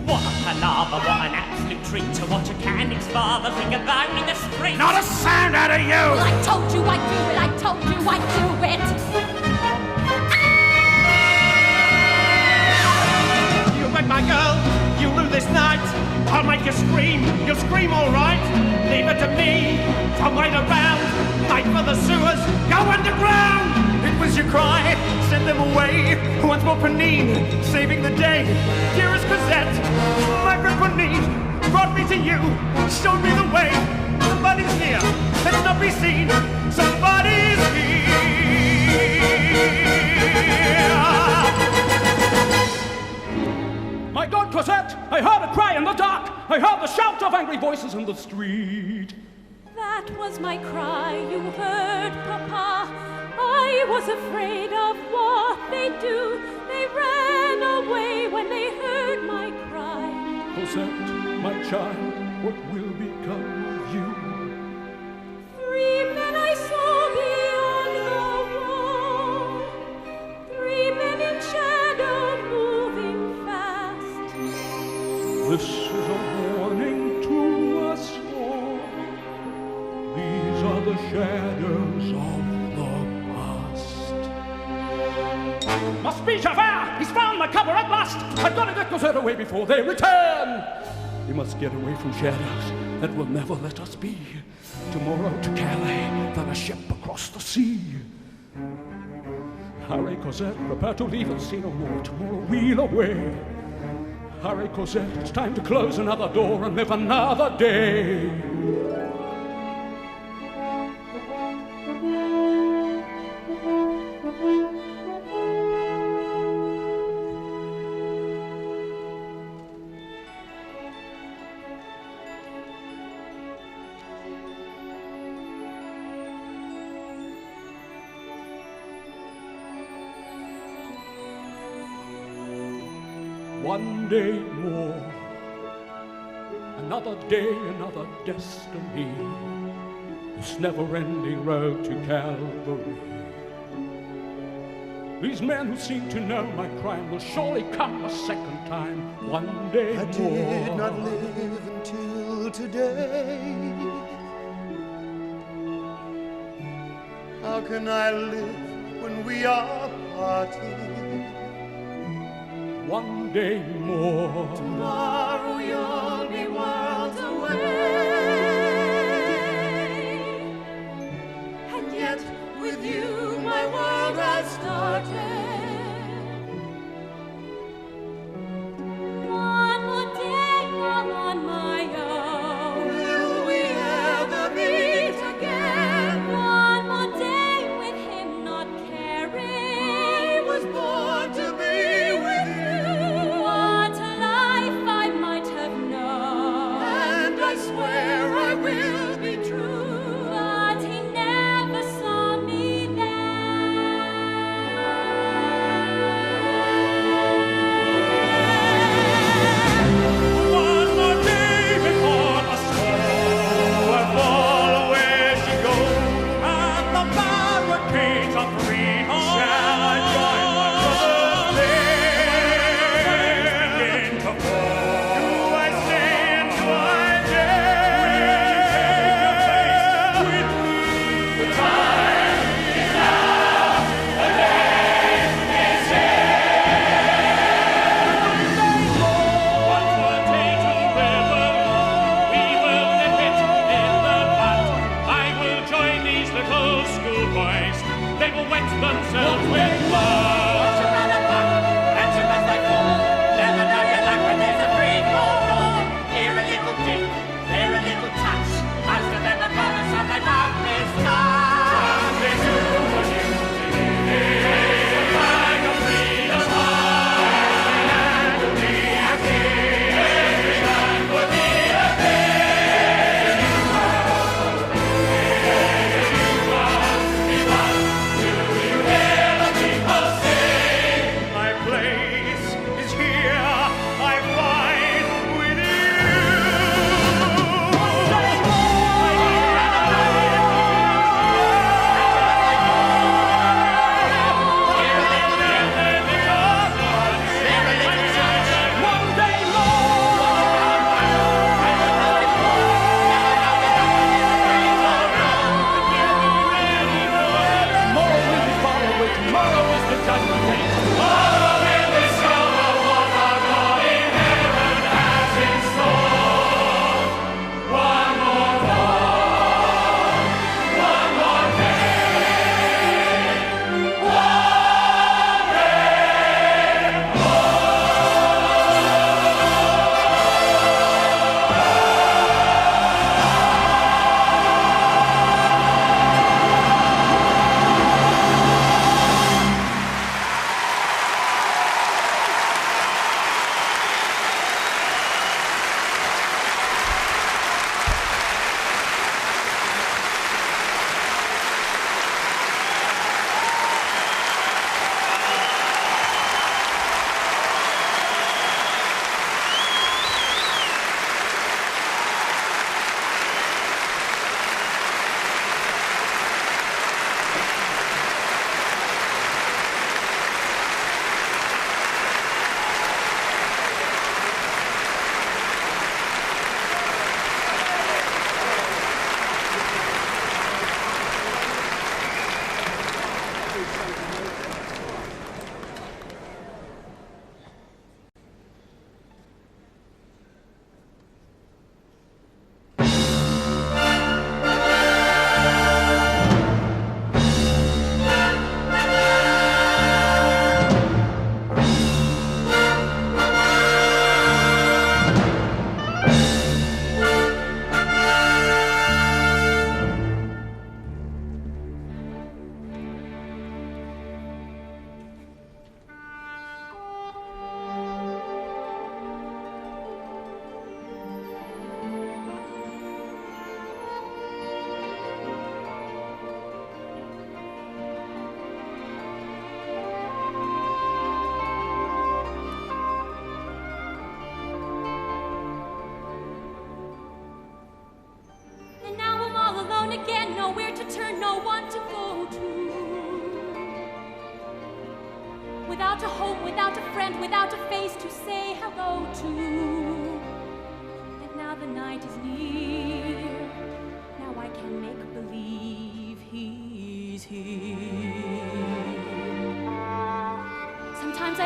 What a palaver, what an absolute treat to watch a candidate's father ring a bone in the street. Not a sound out of you! Well, I told you I'd do it, I told you I'd do it. You wreck my girl, you rue this night. I'll make you scream, you'll scream all right. Leave it to me, don't wait around. Fight for the sewers, go underground. It was your cry, send them away. Once more Eponine, saving the day. Dearest Cosette, my friend Eponine, brought me to you, showed me the way. Somebody's here, let's not be seen. Somebody's here. My God, Cosette, I heard a cry in the dark. I heard the shout of angry voices in the street. That was my cry, you heard, Papa. I was afraid of what they'd do. They ran away when they heard my cry. Cosette, my child, what will become of you? 3 men I saw beyond the wall. 3 men in shadow moving fast. This is a warning to us all. These are the shadows of the past. Must be Javert! He's found my cover at last! I've got to get Cosette away before they return! We must get away from shadows that will never let us be. Tomorrow to Calais, then a ship across the sea. Hurry, Cosette, prepare to leave and see no more. Tomorrow we'll away. Hurry, Cosette, it's time to close another door and live another day. One day more, another day, another destiny, this never-ending road to Calvary. These men who seem to know my crime will surely come a second time, one day I more. did not live until today. How can I live when we are parted? One day more. Tomorrow you'll be worlds away. And yet with you my world has started. One more day all on my own. Will we ever meet again? One more day with him not caring. He was born to be with you. What a life I might have known.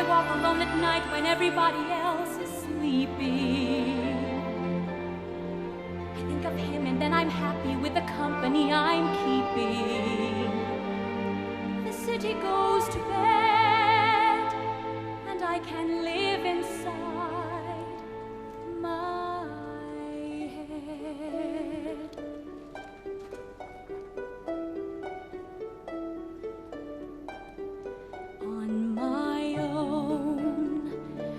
walk alone at night when everybody else is sleeping. I think of him and then I'm happy with the company I'm keeping. The city goes to bed and I can live inside my head. On my own,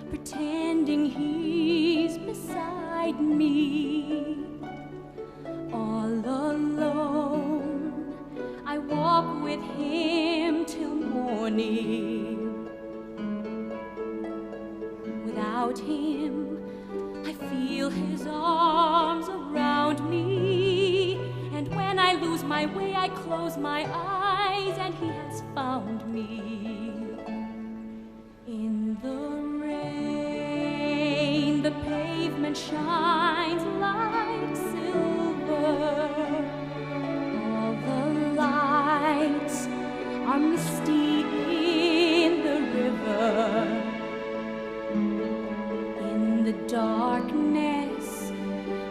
pretending he's beside me. All alone, I walk with him till morning. Without him, I feel his arms around me. And when I lose my way, I close my eyes and he has found me. In the rain, the pavement shines like silver. All the lights are misty in the river. In the darkness,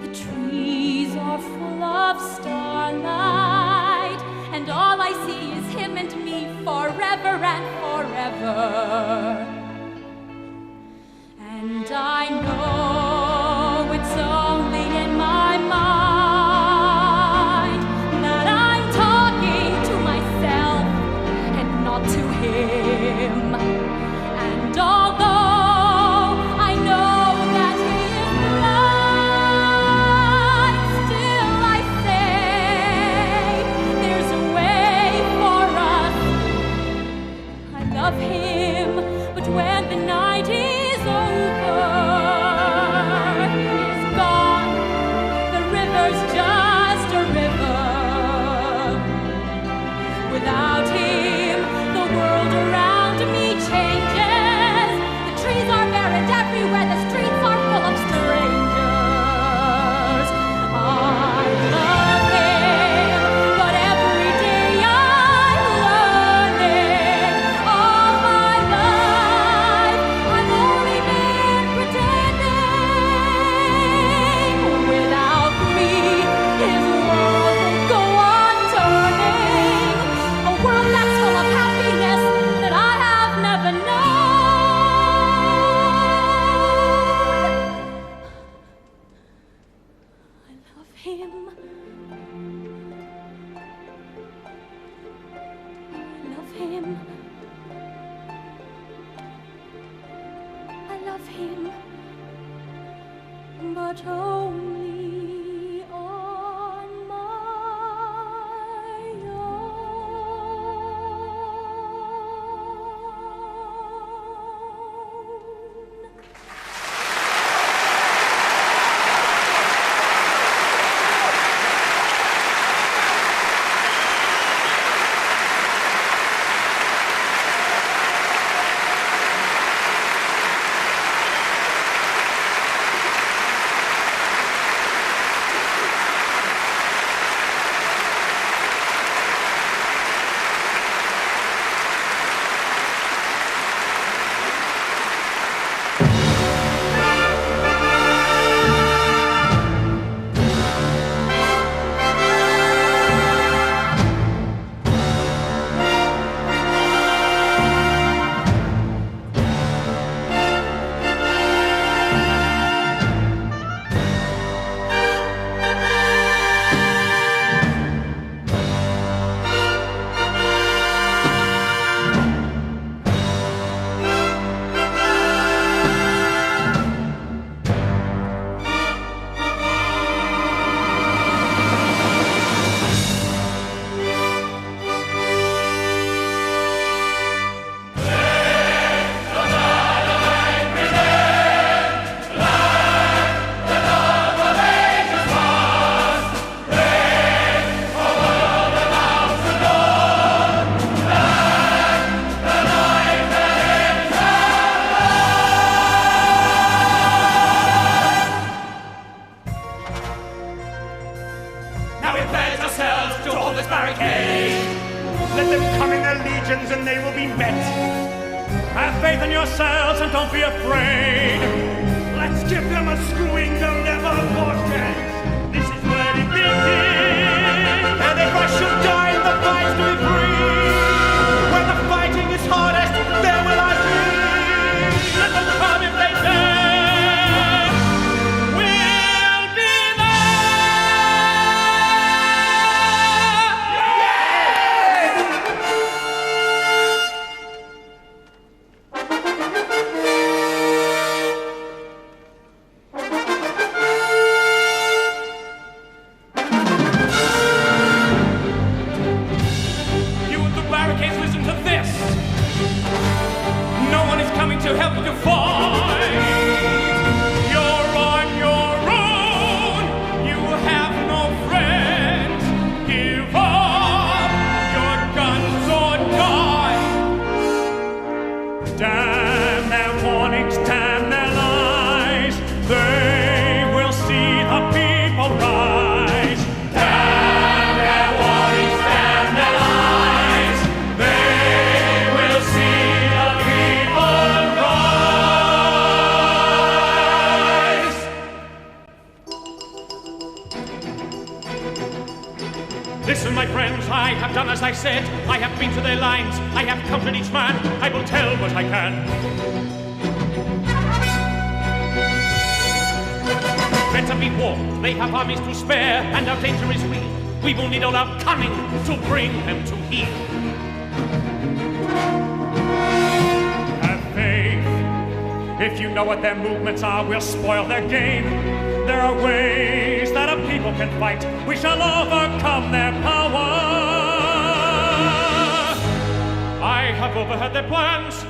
the trees are full of starlight, and all I see is him and me forever and forever. And I know it's only in my mind that I'm talking to myself and not to him. And although I know that he is blind, still I say there's a way for us. I love him, but when the night is over, he's gone. The river's just a river. Without him, the world around me changes. The trees are bare and everywhere the streets are full of strangers. I love him, but every day I'm learning. All my life I've only been pretending. Without me, his world will go on turning. A world that's full of happiness that I have never known. I love him. I love him. I love him, but only on my own. Let them come in their legions and they will be met. Have faith in yourselves and don't be afraid. Let's give them a screwing they'll never forget. This is where it begins. And if I should die in the fight to be free, when the fighting is hardest, there will I be. Let them come if they dare. We'll be You at the barricades, listen to this. No one is coming to help you fight. You're on your own. You have no friends. Give up your guns or die. Damn their warnings, damn their lies. They will see the people rise. Damn their warnings, damn their lies. They will see the people rise. Listen, my friends, I have done as I said. I have been to their lines. I have counted each man. I will tell what I can. Better be warned, they have armies to spare, and our danger is real. We will need all our cunning to bring them to heel. Have faith. If you know what their movements are, we'll spoil their game. There are ways that a people can fight. We shall overcome their power. I have overheard their plans.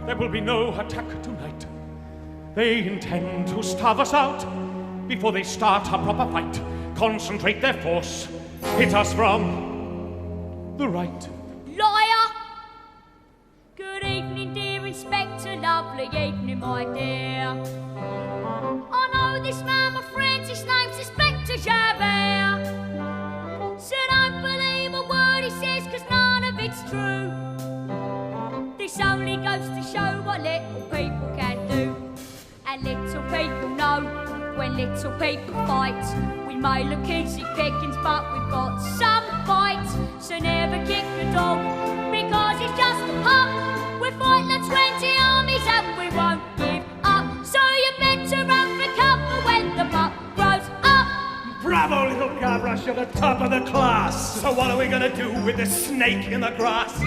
There will be no attack tonight. They intend to starve us out before they start a proper fight. Concentrate their force. Hit us from the right. Liar! Good evening, dear Inspector. Lovely evening, my dear. I know this man, my friend. His name's Inspector Javert. So don't believe a word he says, 'cause none of it's true. This only goes to show what little people can do. And little people know when little people fight. We may look easy pickings, but we've got some fight. So never kick the dog, because it's just a pup. We're fighting the 20 armies and we won't give up. So you better run for cover when the pup grows up. Bravo, little Gavroche, you're the top of the class. So what are we gonna do with this snake in the grass?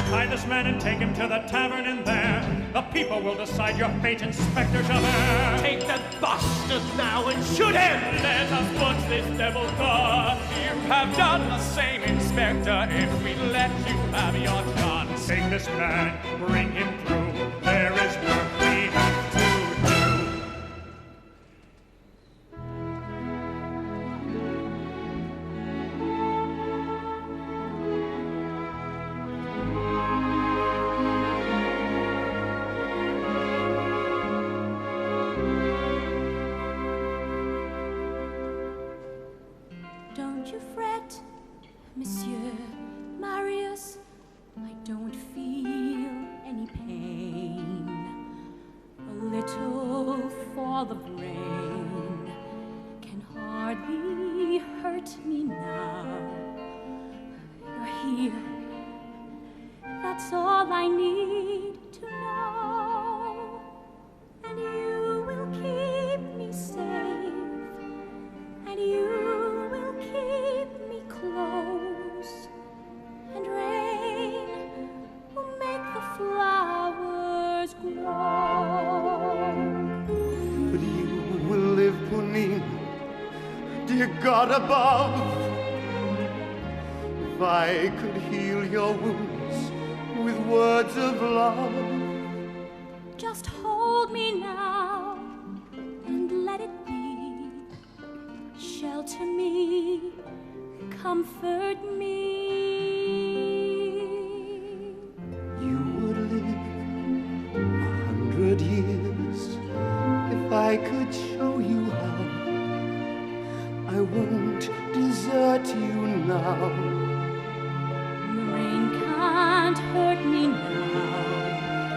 Tie this man and take him to the tavern in there. The people will decide your fate, Inspector Javert. Take that bastard now and shoot him! Let us watch this devil die. You have done the same, Inspector, if we let you have your chance. Take this man, bring him through. There is work we have to do. Don't you fret, Monsieur Marius. I don't feel any pain. A little fall of rain can hardly hurt me now. You're here. That's all I need to know. And you will keep me safe. And you will keep me close, and rain will make the flowers grow. But you will live, Ponine, dear God above. If I could heal your wounds with words of love. Just hold me now and let it be. Shelter me, comfort me. You would live 100 years if I could show you how. I won't desert you now. The rain can't hurt me now.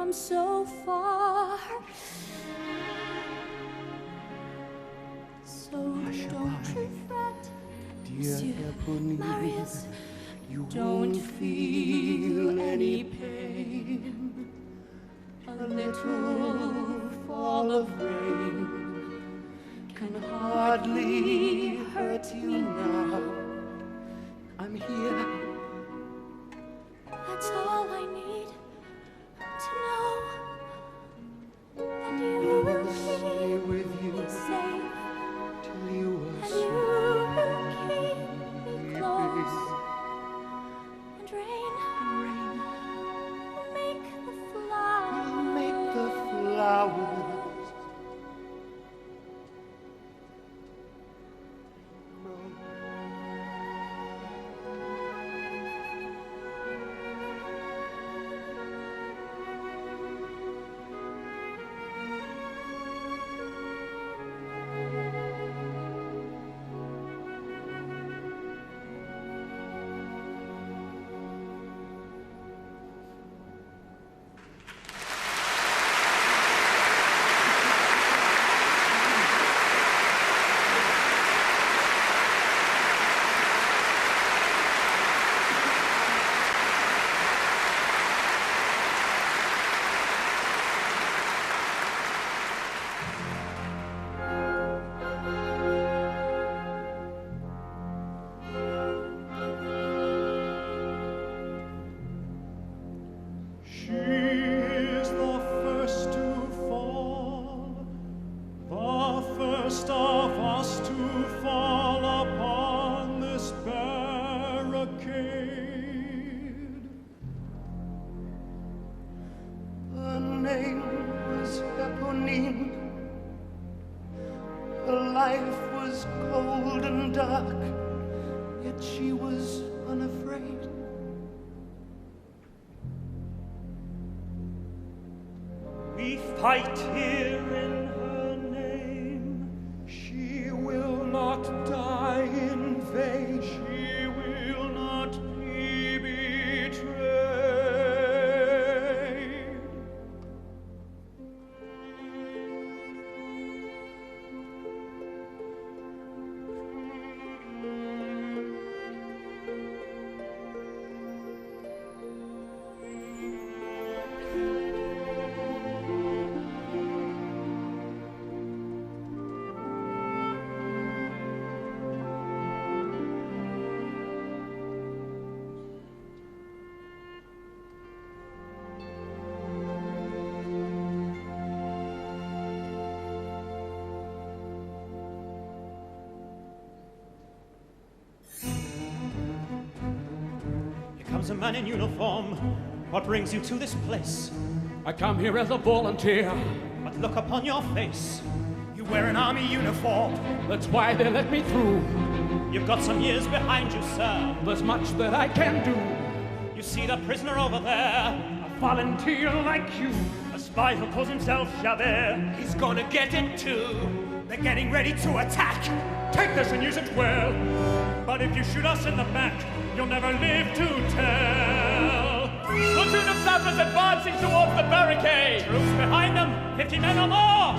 from so far. So don't you fret, Monsieur Marius. You don't feel any pain. A little fall of rain can hardly hurt you now. I'm here. That's all I need to know. And you will stay with you safe till you are and you will keep me close. And rain will make the flowers. Will make the flowers. Fight here in her name. She will not die in vain. She will not be betrayed. A man in uniform. What brings you to this place? I come here as a volunteer. But look upon your face. You wear an army uniform. That's why they let me through. You've got some years behind you, sir. There's much that I can do. You see the prisoner over there? A volunteer like you. A spy who calls himself Javert. He's gonna get it too. They're getting ready to attack. Take this and use it well. But if you shoot us in the back, you'll never live to tell. Platoon of sappers advancing towards the barricade. Troops behind them, 50 men or more.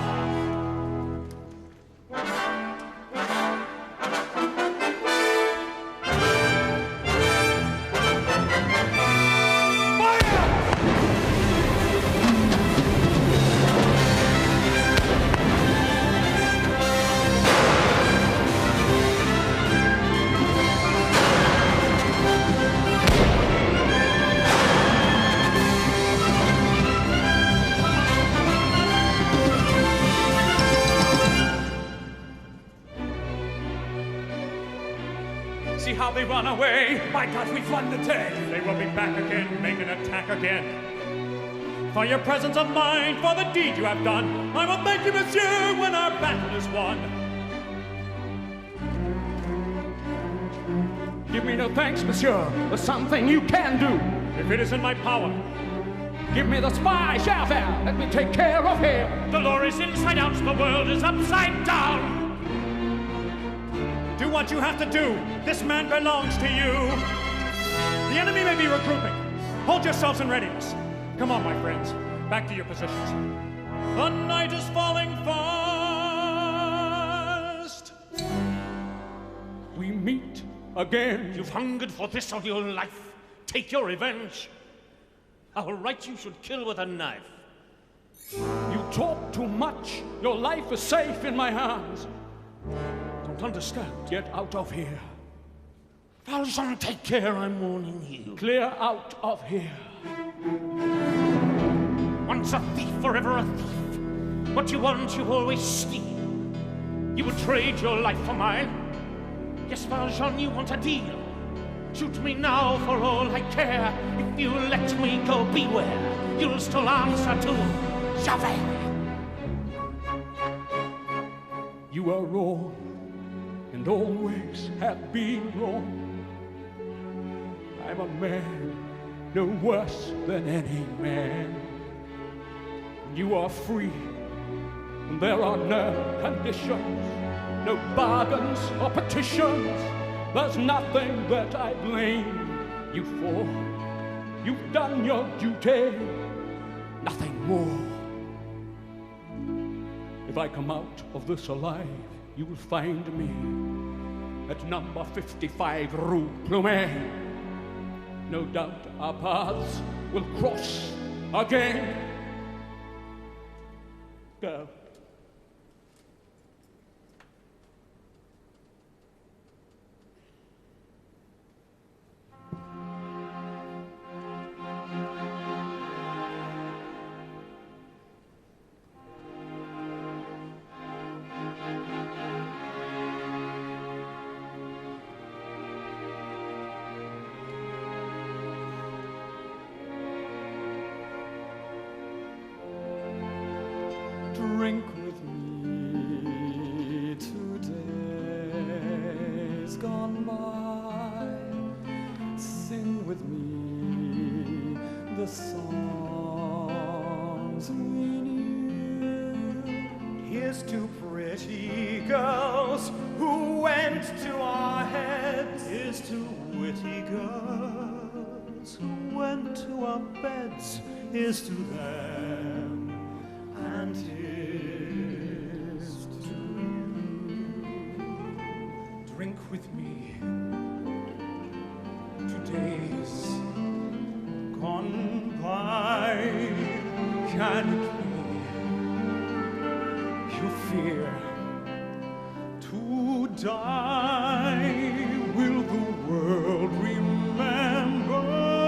How they run away. My God, we've won the day. They will be back again, make an attack again. For your presence of mind, for the deed you have done, I will thank you, monsieur, when our battle is won. Give me no thanks, monsieur. There's something you can do. If it is in my power. Give me the spy, Javert. Let me take care of him. The law is inside out, the world is upside down. Do what you have to do. This man belongs to you. The enemy may be regrouping. Hold yourselves in readiness. Come on, my friends. Back to your positions. The night is falling fast. We meet again. You've hungered for this all your life. Take your revenge. How right you should kill with a knife. You talk too much. Your life is safe in my hands. Don't understand. Get out of here. Valjean, take care, I'm warning you. Clear out of here. Once a thief, forever a thief. What you want, you always steal. You would trade your life for mine. Yes, Valjean, you want a deal. Shoot me now for all I care. If you let me go, beware. You'll still answer to Javert. You are wrong, and always have been wrong. I'm a man, no worse than any man. You are free, and there are no conditions, no bargains or petitions. There's nothing that I blame you for. You've done your duty, nothing more. If I come out of this alive, you will find me at number 55 Rue Plumet. No doubt our paths will cross again. Go. Drink with me, 2 days gone by. Sing with me the songs we knew. Here's 2 pretty girls who went to our heads. Here's 2 witty girls who went to our beds. Here's to them, and here's to you. Drink with me. 2 days gone by. Can it be you fear to die? Will the world remember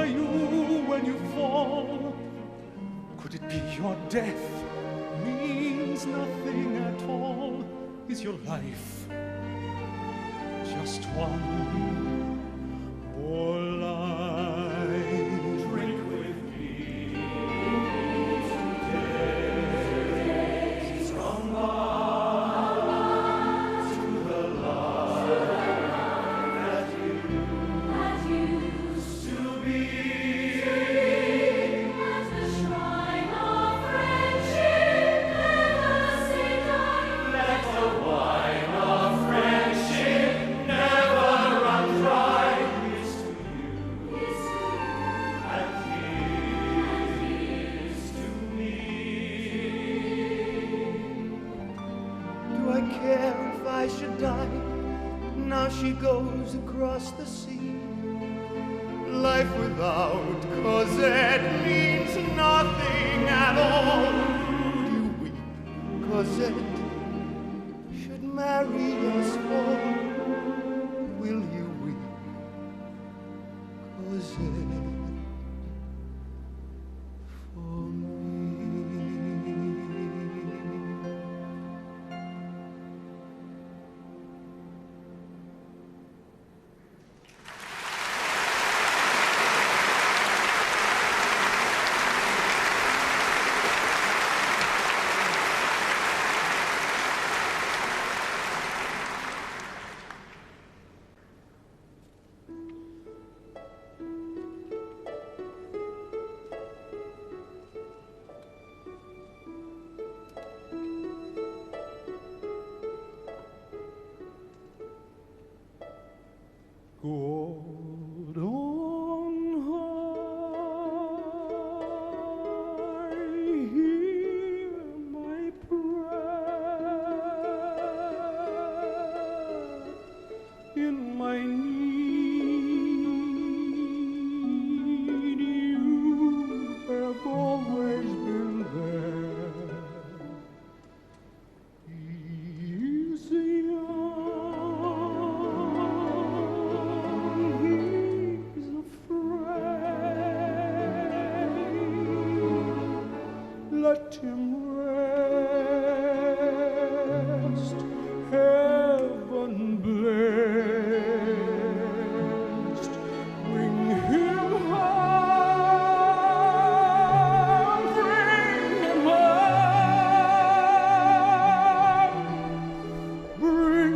you when you fall? Could it be your death means nothing at all? Is your life just one more life? Drink with me. 2 days gone by to the life that used to be. At the shrine of friendship, never say die. Let the wine of friendship never run dry. Here's to you, and here's to me. Do I care if I should die? Now she goes across the sea. Life without Cosette means nothing at all. Do you weep, Cosette? Should marry us all? Will you weep, Cosette, for me? God on high, let him rest, heaven blessed. Bring him home, bring him home, bring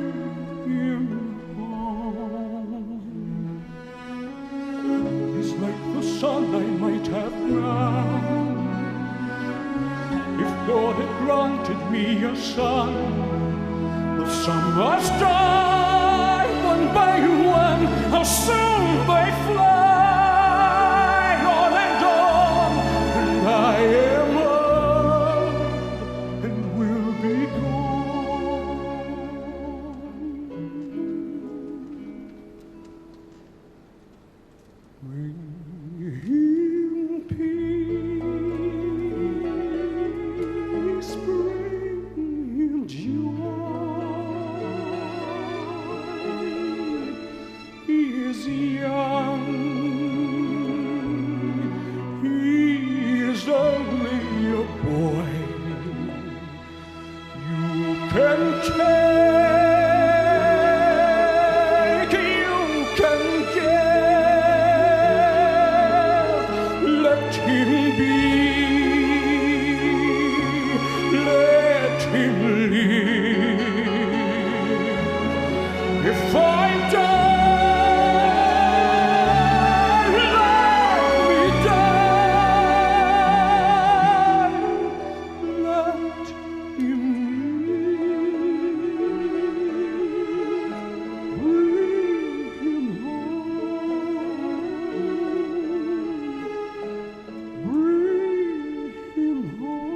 him home. He's like the son I might have known, if God had granted me a son. The summers die one by one, how soon they fly, on and on, and I am old and will be gone. Bring him peace, bring him joy. He is young, he is only a boy. You can take, you can give, let him be, let him live. If I die, let me die, let him live. Bring him home, bring him home,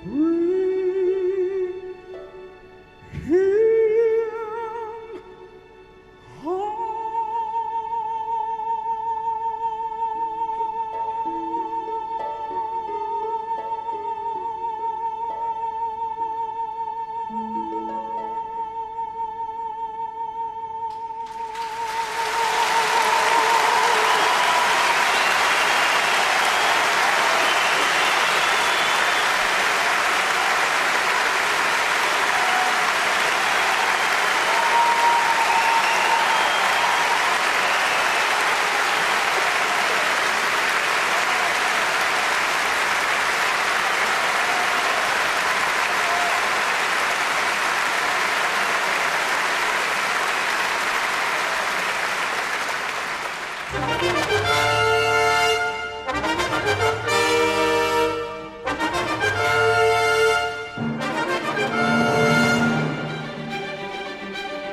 bring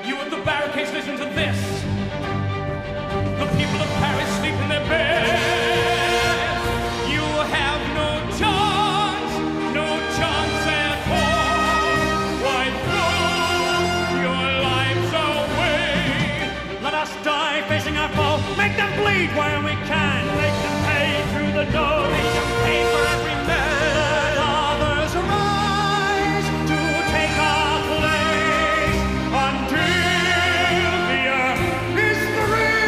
You at the barricades, listen to this. The people of Paris sleep in their beds. You have no chance at all. Why throw your lives away? Let us die facing our foe. Make them bleed while we can. Make them pay through the door. Make them pay for every man. Let others rise to take our place until the earth is free.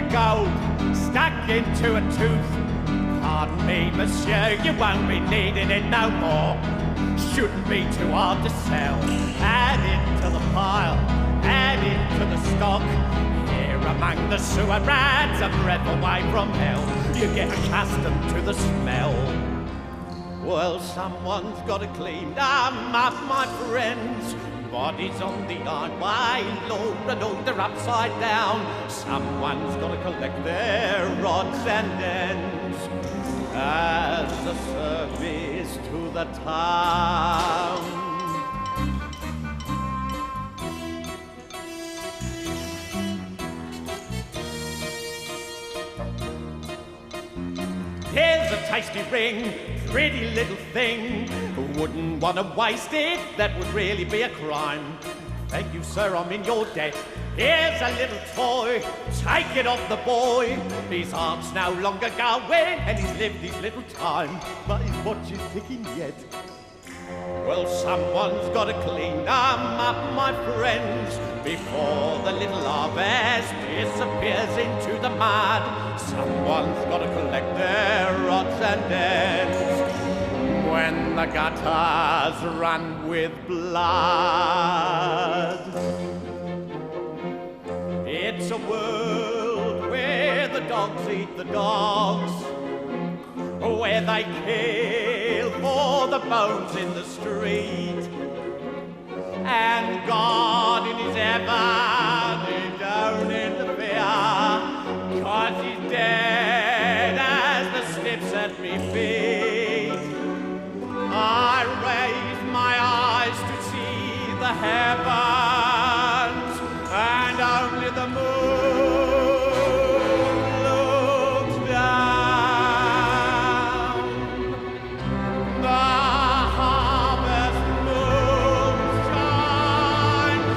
of gold stuck into a tooth. Pardon me, monsieur, you won't be needing it no more. Shouldn't be too hard to sell. Add it to the pile, add it to the stock. Here among the sewer rats, a breath away from hell, you get accustomed to the smell. Well, someone's got to clean them up, my friends. Bodies on the highway, Lord and all, they're upside down. Someone's got to collect their odds and ends as a service to the town. Here's a tasty ring, pretty little thing. Wouldn't want to waste it, that would really be a crime. Thank you, sir, I'm in your debt. Here's a little toy, take it off the boy. His heart's no longer going, and he's lived his little time, but his watch is ticking yet. Well, someone's got to clean them up, my friends, before the little harvest disappears into the mud. Someone's got to collect their odds and ends when the gutters run with blood. It's a world where the dogs eat the dogs, where they kill for the bones in the street, and God in his heaven, he don't interfere, 'cause he's dead as the slips at me feet. I raise my eyes to see the heavens, and only the moon looks down. The harvest moon shines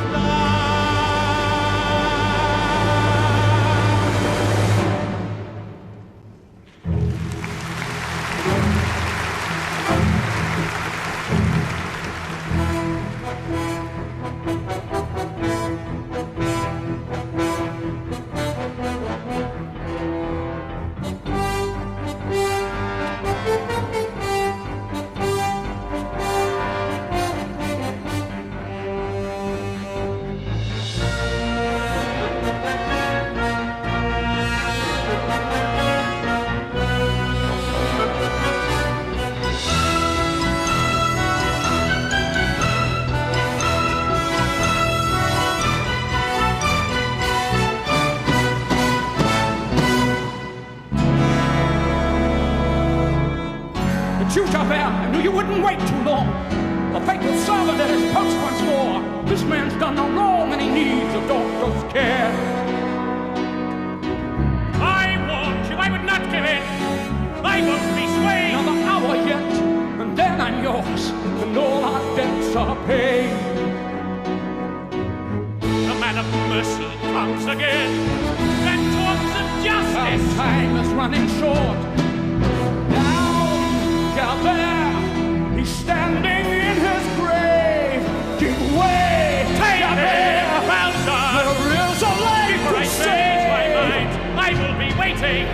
You, Javert, I knew you wouldn't wait too long. The faithful servant at his post once more. This man's done no wrong and he needs a doctor's care. I warned you I would not give in. I won't be swayed. Another hour yet, and then I'm yours, and all our debts are paid. The man of mercy comes again, and talks of justice. Our time is running short. Javert, he's standing in his grave. Give way, Javert! Well done! There is a light Before to I change save. my mind, I will be waiting.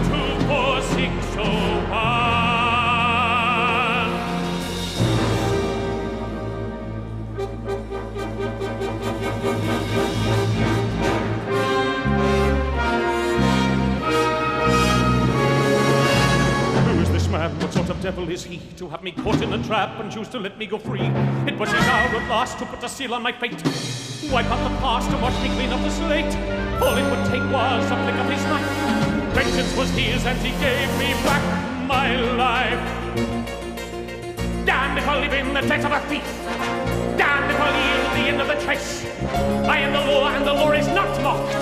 2, 4, 6, 0, 1. What sort of devil is he to have me caught in a trap and choose to let me go free? It was his hour at last to put a seal on my fate, wipe out the past to wash me clean of the slate. All it would take was a flick of his knife. Vengeance was his and he gave me back my life. Damned if I'll live in the debt of a thief. Damned if I'll yield the end of the chase. I am the law and the law is not mocked.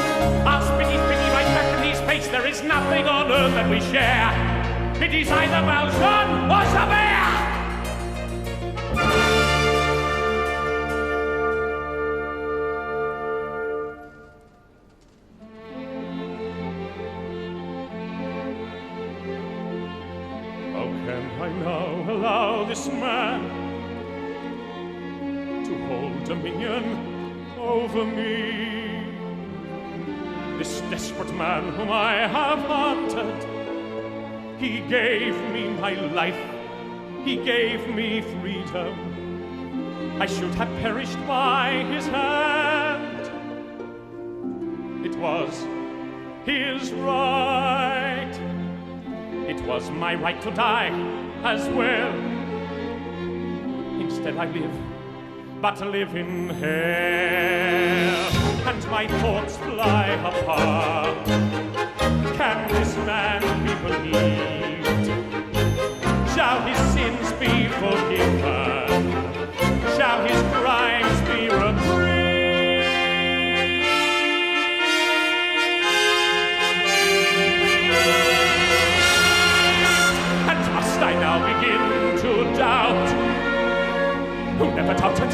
I'll spit his pity right back in his face. There is nothing on earth that we share. It is either Valjean or Javert! How can I now allow this man to hold dominion over me? This desperate man whom I have haunted. He gave me my life, he gave me freedom. I should have perished by his hand. It was his right. It was my right to die as well. Instead I live, but live in hell, and my thoughts fly apart. Can this man be believed? Shall his sins be forgiven? Shall his crimes be reprieved? And must I now begin to doubt? Who never doubted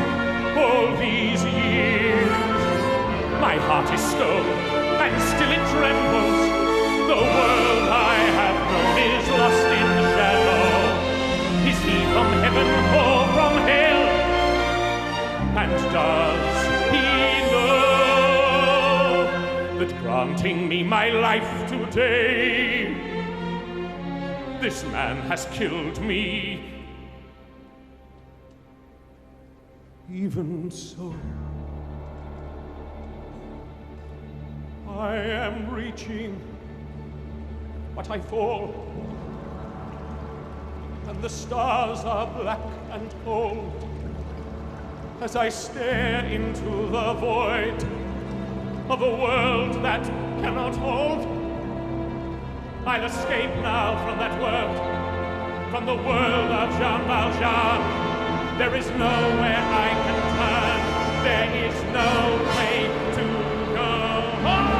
all these years? My heart is stone, and still it trembles. The world I have known is lost in shadow. Is he from heaven or from hell? And does he know that granting me my life today, this man has killed me? Even so, I am reaching, but I fall, and the stars are black and cold as I stare into the void of a world that cannot hold. I'll escape now from that world, from the world of Jean Valjean. There is nowhere I can turn, there is no way to go home.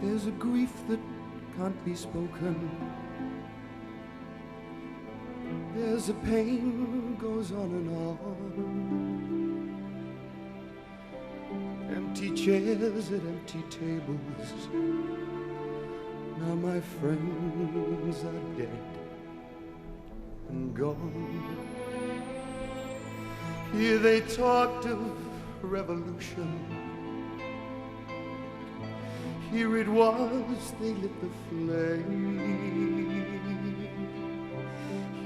There's a grief that can't be spoken. There's a pain goes on and on. Empty chairs at empty tables. Now my friends are dead and gone. Here they talked of revolution. Here it was, they lit the flame.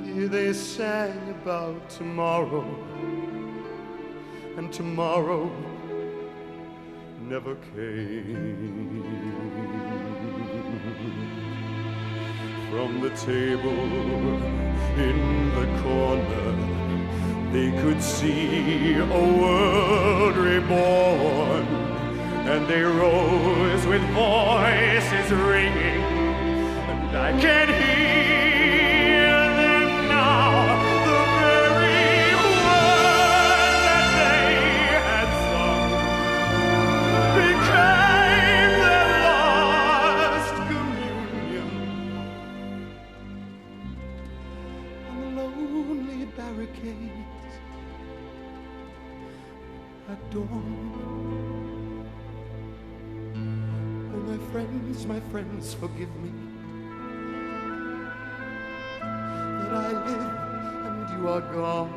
Here they sang about tomorrow, and tomorrow never came. From the table in the corner, they could see a world reborn, and they rose with voices ringing, and I can hear them now, the very words that they had sung became their last communion. On the lonely barricades at dawn, oh, my friends, forgive me that I live and you are gone.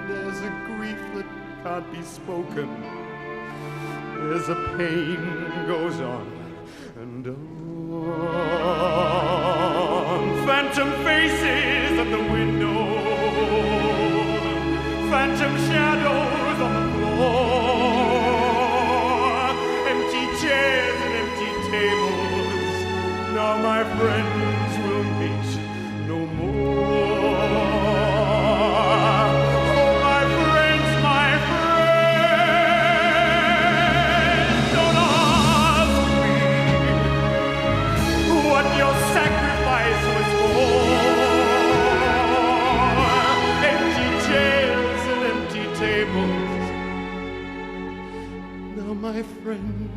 There's a grief that can't be spoken. There's a pain goes on and on. Phantom faces at the window, phantom shadows on the floor, empty chairs and empty tables. Now my friends will meet no more. Oh, my friends, don't ask me what your sacrifice was for. Empty chairs and empty tables. Now my friends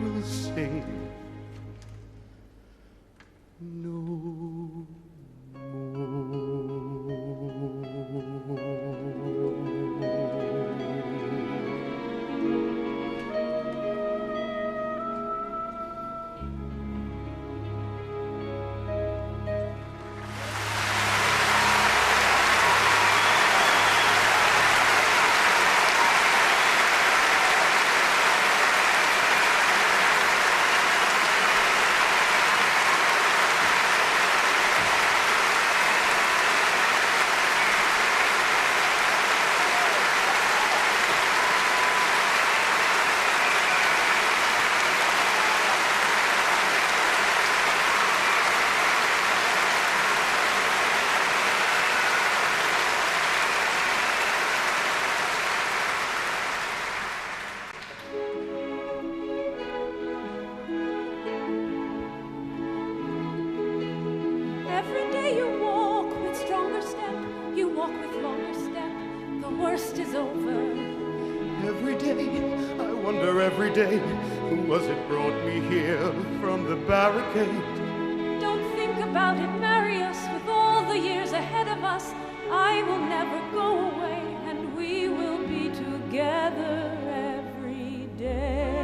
will sing no Every day you walk with stronger step, you walk with longer step, the worst is over. Every day, I wonder every day, who was it brought me here from the barricade? Don't think about it, marry us with all the years ahead of us. I will never go away, and we will be together every day.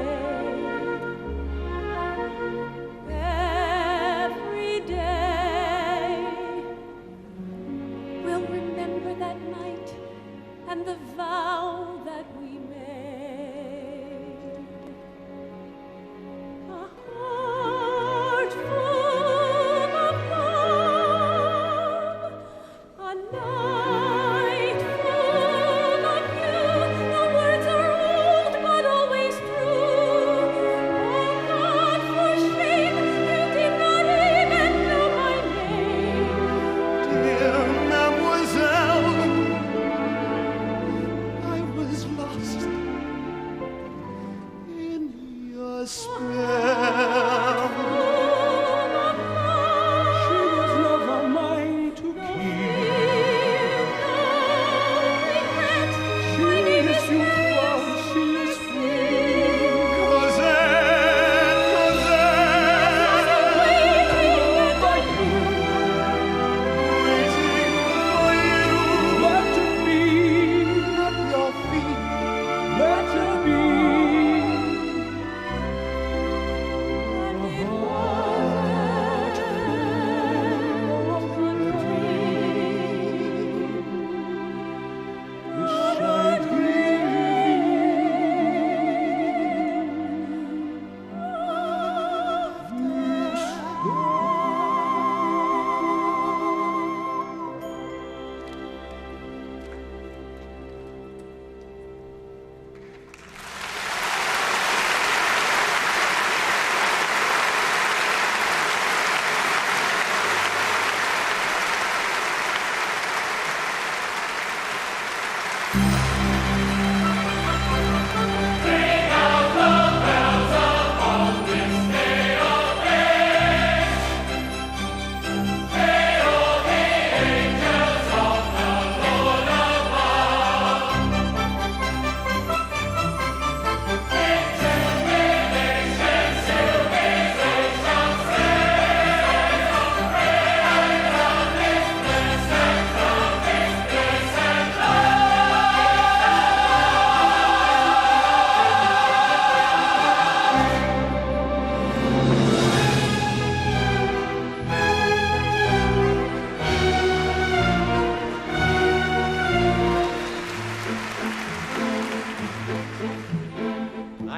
Every day we'll remember that night and the vow that we made. A heart full of love, a night full of you. The words are old but always true. Oh God, for shame, you did not even know my name. Dear mademoiselle, I was lost in your spell. She was never mine to keep. She is you from, she is free. Cosette, Waiting for you. Let it be. at your feet. Let it be.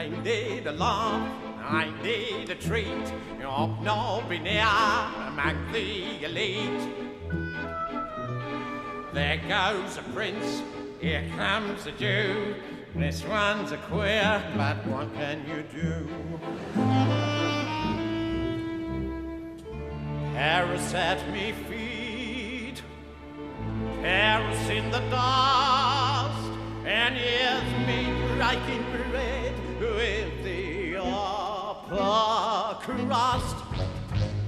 I need a laugh, I need a treat. You're not be near among the elite. There goes a prince, here comes a Jew. This one's a queer, but what can you do? Paris at me feet, Paris in the dust, and here's me breaking bread with the upper crust.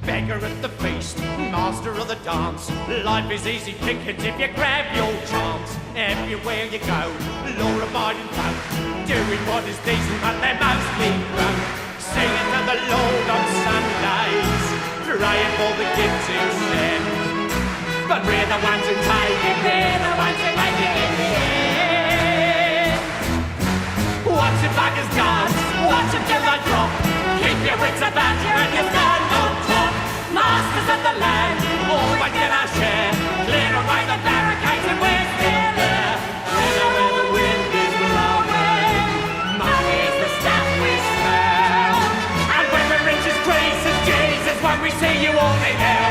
Beggar at the feast, master of the dance. Life is easy pickings if you grab your chance. Everywhere you go, law-abiding folk, doing what is decent, but they're mostly drunk. Singing to the Lord on Sundays, praying for the gifts He sent. But we're the ones who take it, we're the ones who make it in the end. Watch your buggers dance, watch them till they drop. Keep your wits about you and you stand on top. Masters of the land, always get our share. Clear away the barricades and we're still there. Clear where the wind is blowing. Money is the stuff we smell. And when we're rich as grace as Jesus, when we see you all in hell.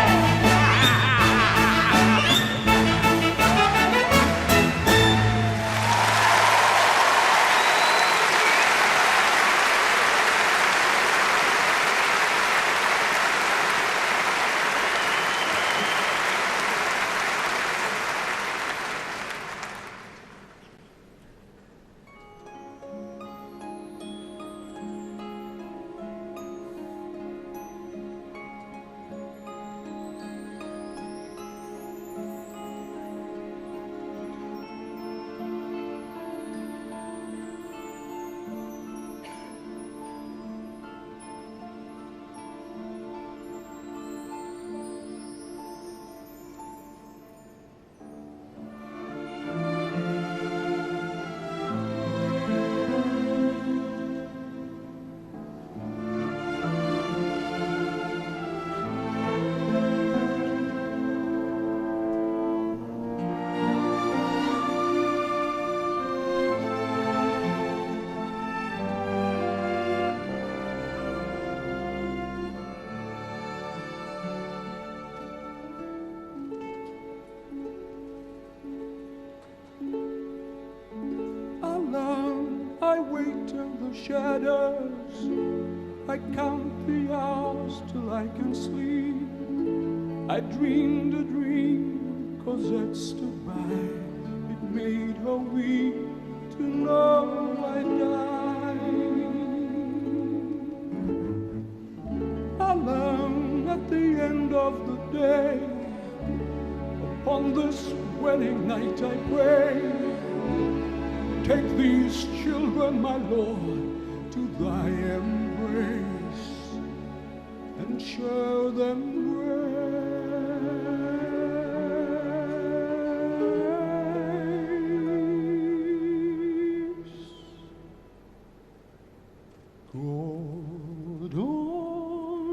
Shadows, I count the hours till I can sleep. I dreamed a dream, Cosette stood by. It made her weep to know I died. Alone at the end of the day, upon this wedding night I pray, take these children, my Lord, to thy embrace, and show them grace. God on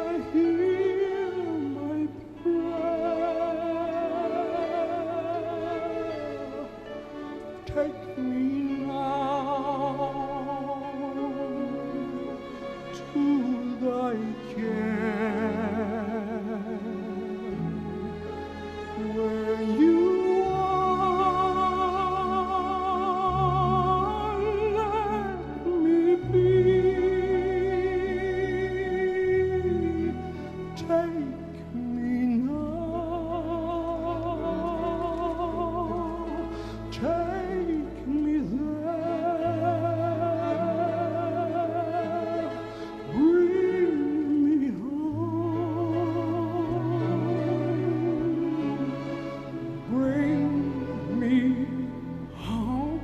high, hear my prayer. Take me now to thy care, where you are, let me be. Take me now, take me there, bring me home, bring me home.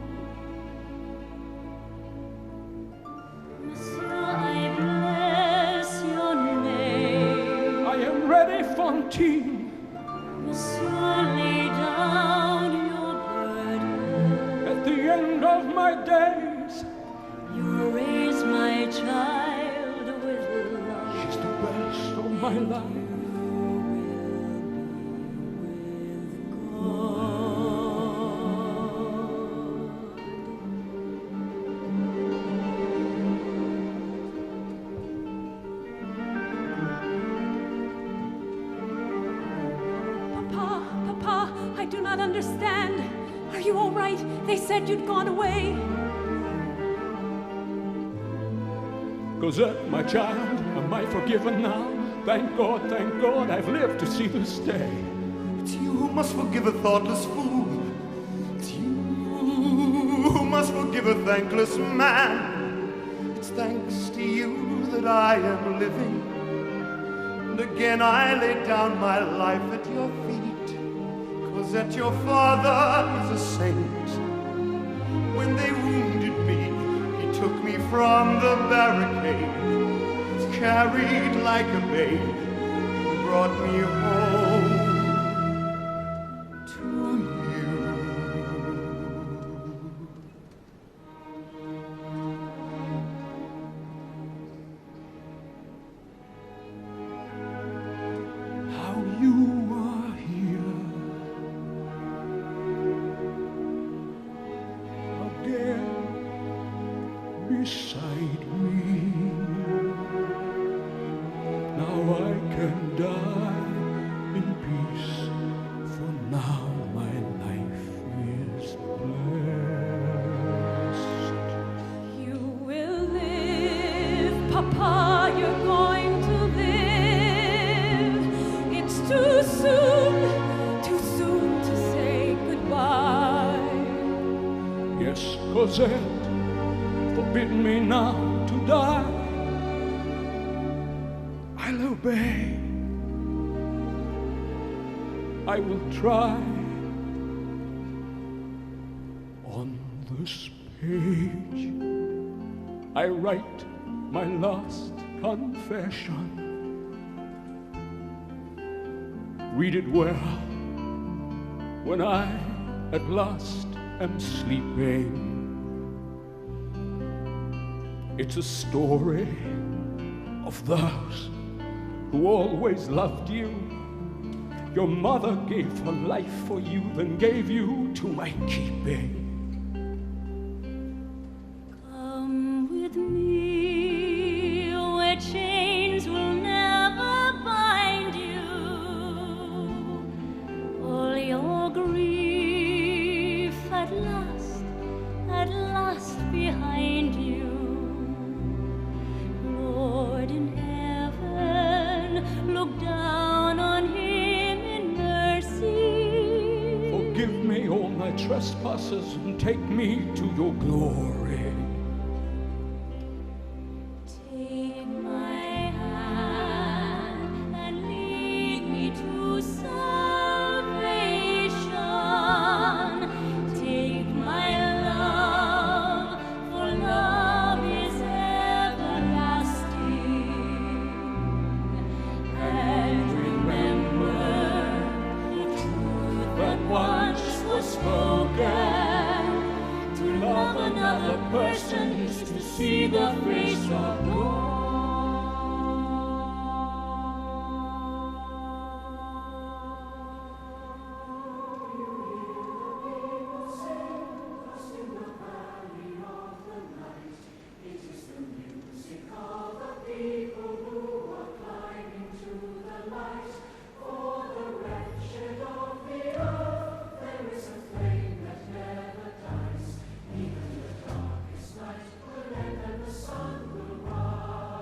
Monsieur, I bless your name. I am ready, Fantine. Monsieur, lay down your burden. At the end of my days, You raise my child with love. she's the best of my life. understand. Are you all right? They said you'd gone away. Cosette, my child, am I forgiven now? Thank God, I've lived to see this day. It's you who must forgive a thoughtless fool. It's you who must forgive a thankless man. It's thanks to you that I am living. And again I lay down my life at your feet. Cosette, your father is a saint. When they wounded me, he took me from the barricade, carried like a babe, brought me home to you. How you are here again beside me. Now I can die in peace, for now my life is blessed. You will live, Papa, you're going to live. It's too soon to say goodbye. Yes, Cosette, forbid me now to die. I'll obey. I will try. On this page, I write my last confession. Read it well when I at last am sleeping. It's a story of those who always loved you. Your mother gave her life for you, then gave you to my keeping. Come with me where chains will never bind you. All your grief at last behind you. Lord in heaven, look down on him in mercy. Forgive me all my trespasses and take me to your glory. Take my hand and lead me to salvation. Take my love, for love is everlasting. And remember the truth that once was spoken. To love another person is to see the face of God. Even the darkest night will end and the sun will rise.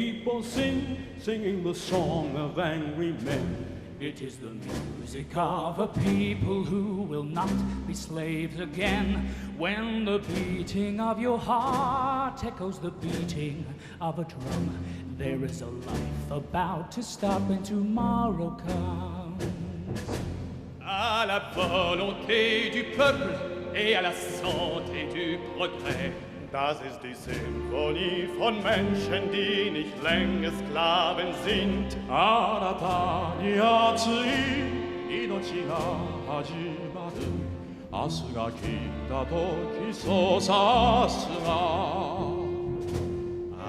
people singing the song of angry men. It is the music of a people who will not be slaves again. When the beating of your heart echoes the beating of a drum, there is a life about to start when tomorrow comes. À la volonté du peuple et à la santé du progrès. Das ist die Symphonie von Menschen, die nicht länger Sklaven sind. あなたに熱い命が始まる。明日が来た時そうさすが。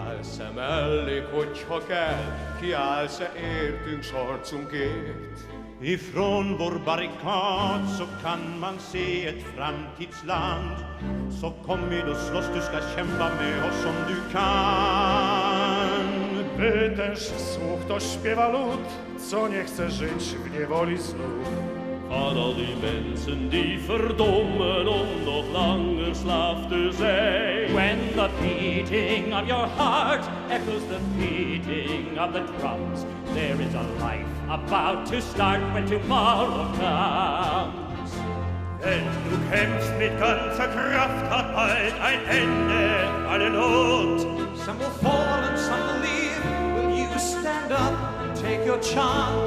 Als mellék, hogy ha kell, kiállsz értünk sorc umgeht. Ifrån vår barrikad så kan man se ett framtidsland. Så kom med och slåss, du ska kämpa med oss om du kan. By też słuch to śpiewa lud, co nie chce żyć w niewoli znów. Van al die mensen die verdommen om nog langer slaaf te zijn. When the beating of your heart echoes the beating of the drums, there is a life about to start when tomorrow comes. Wenn du kämpfst mit ganzer Kraft, hat bald ein Ende alle Not. Some will fall and some will leave. Will you stand up and take your chance?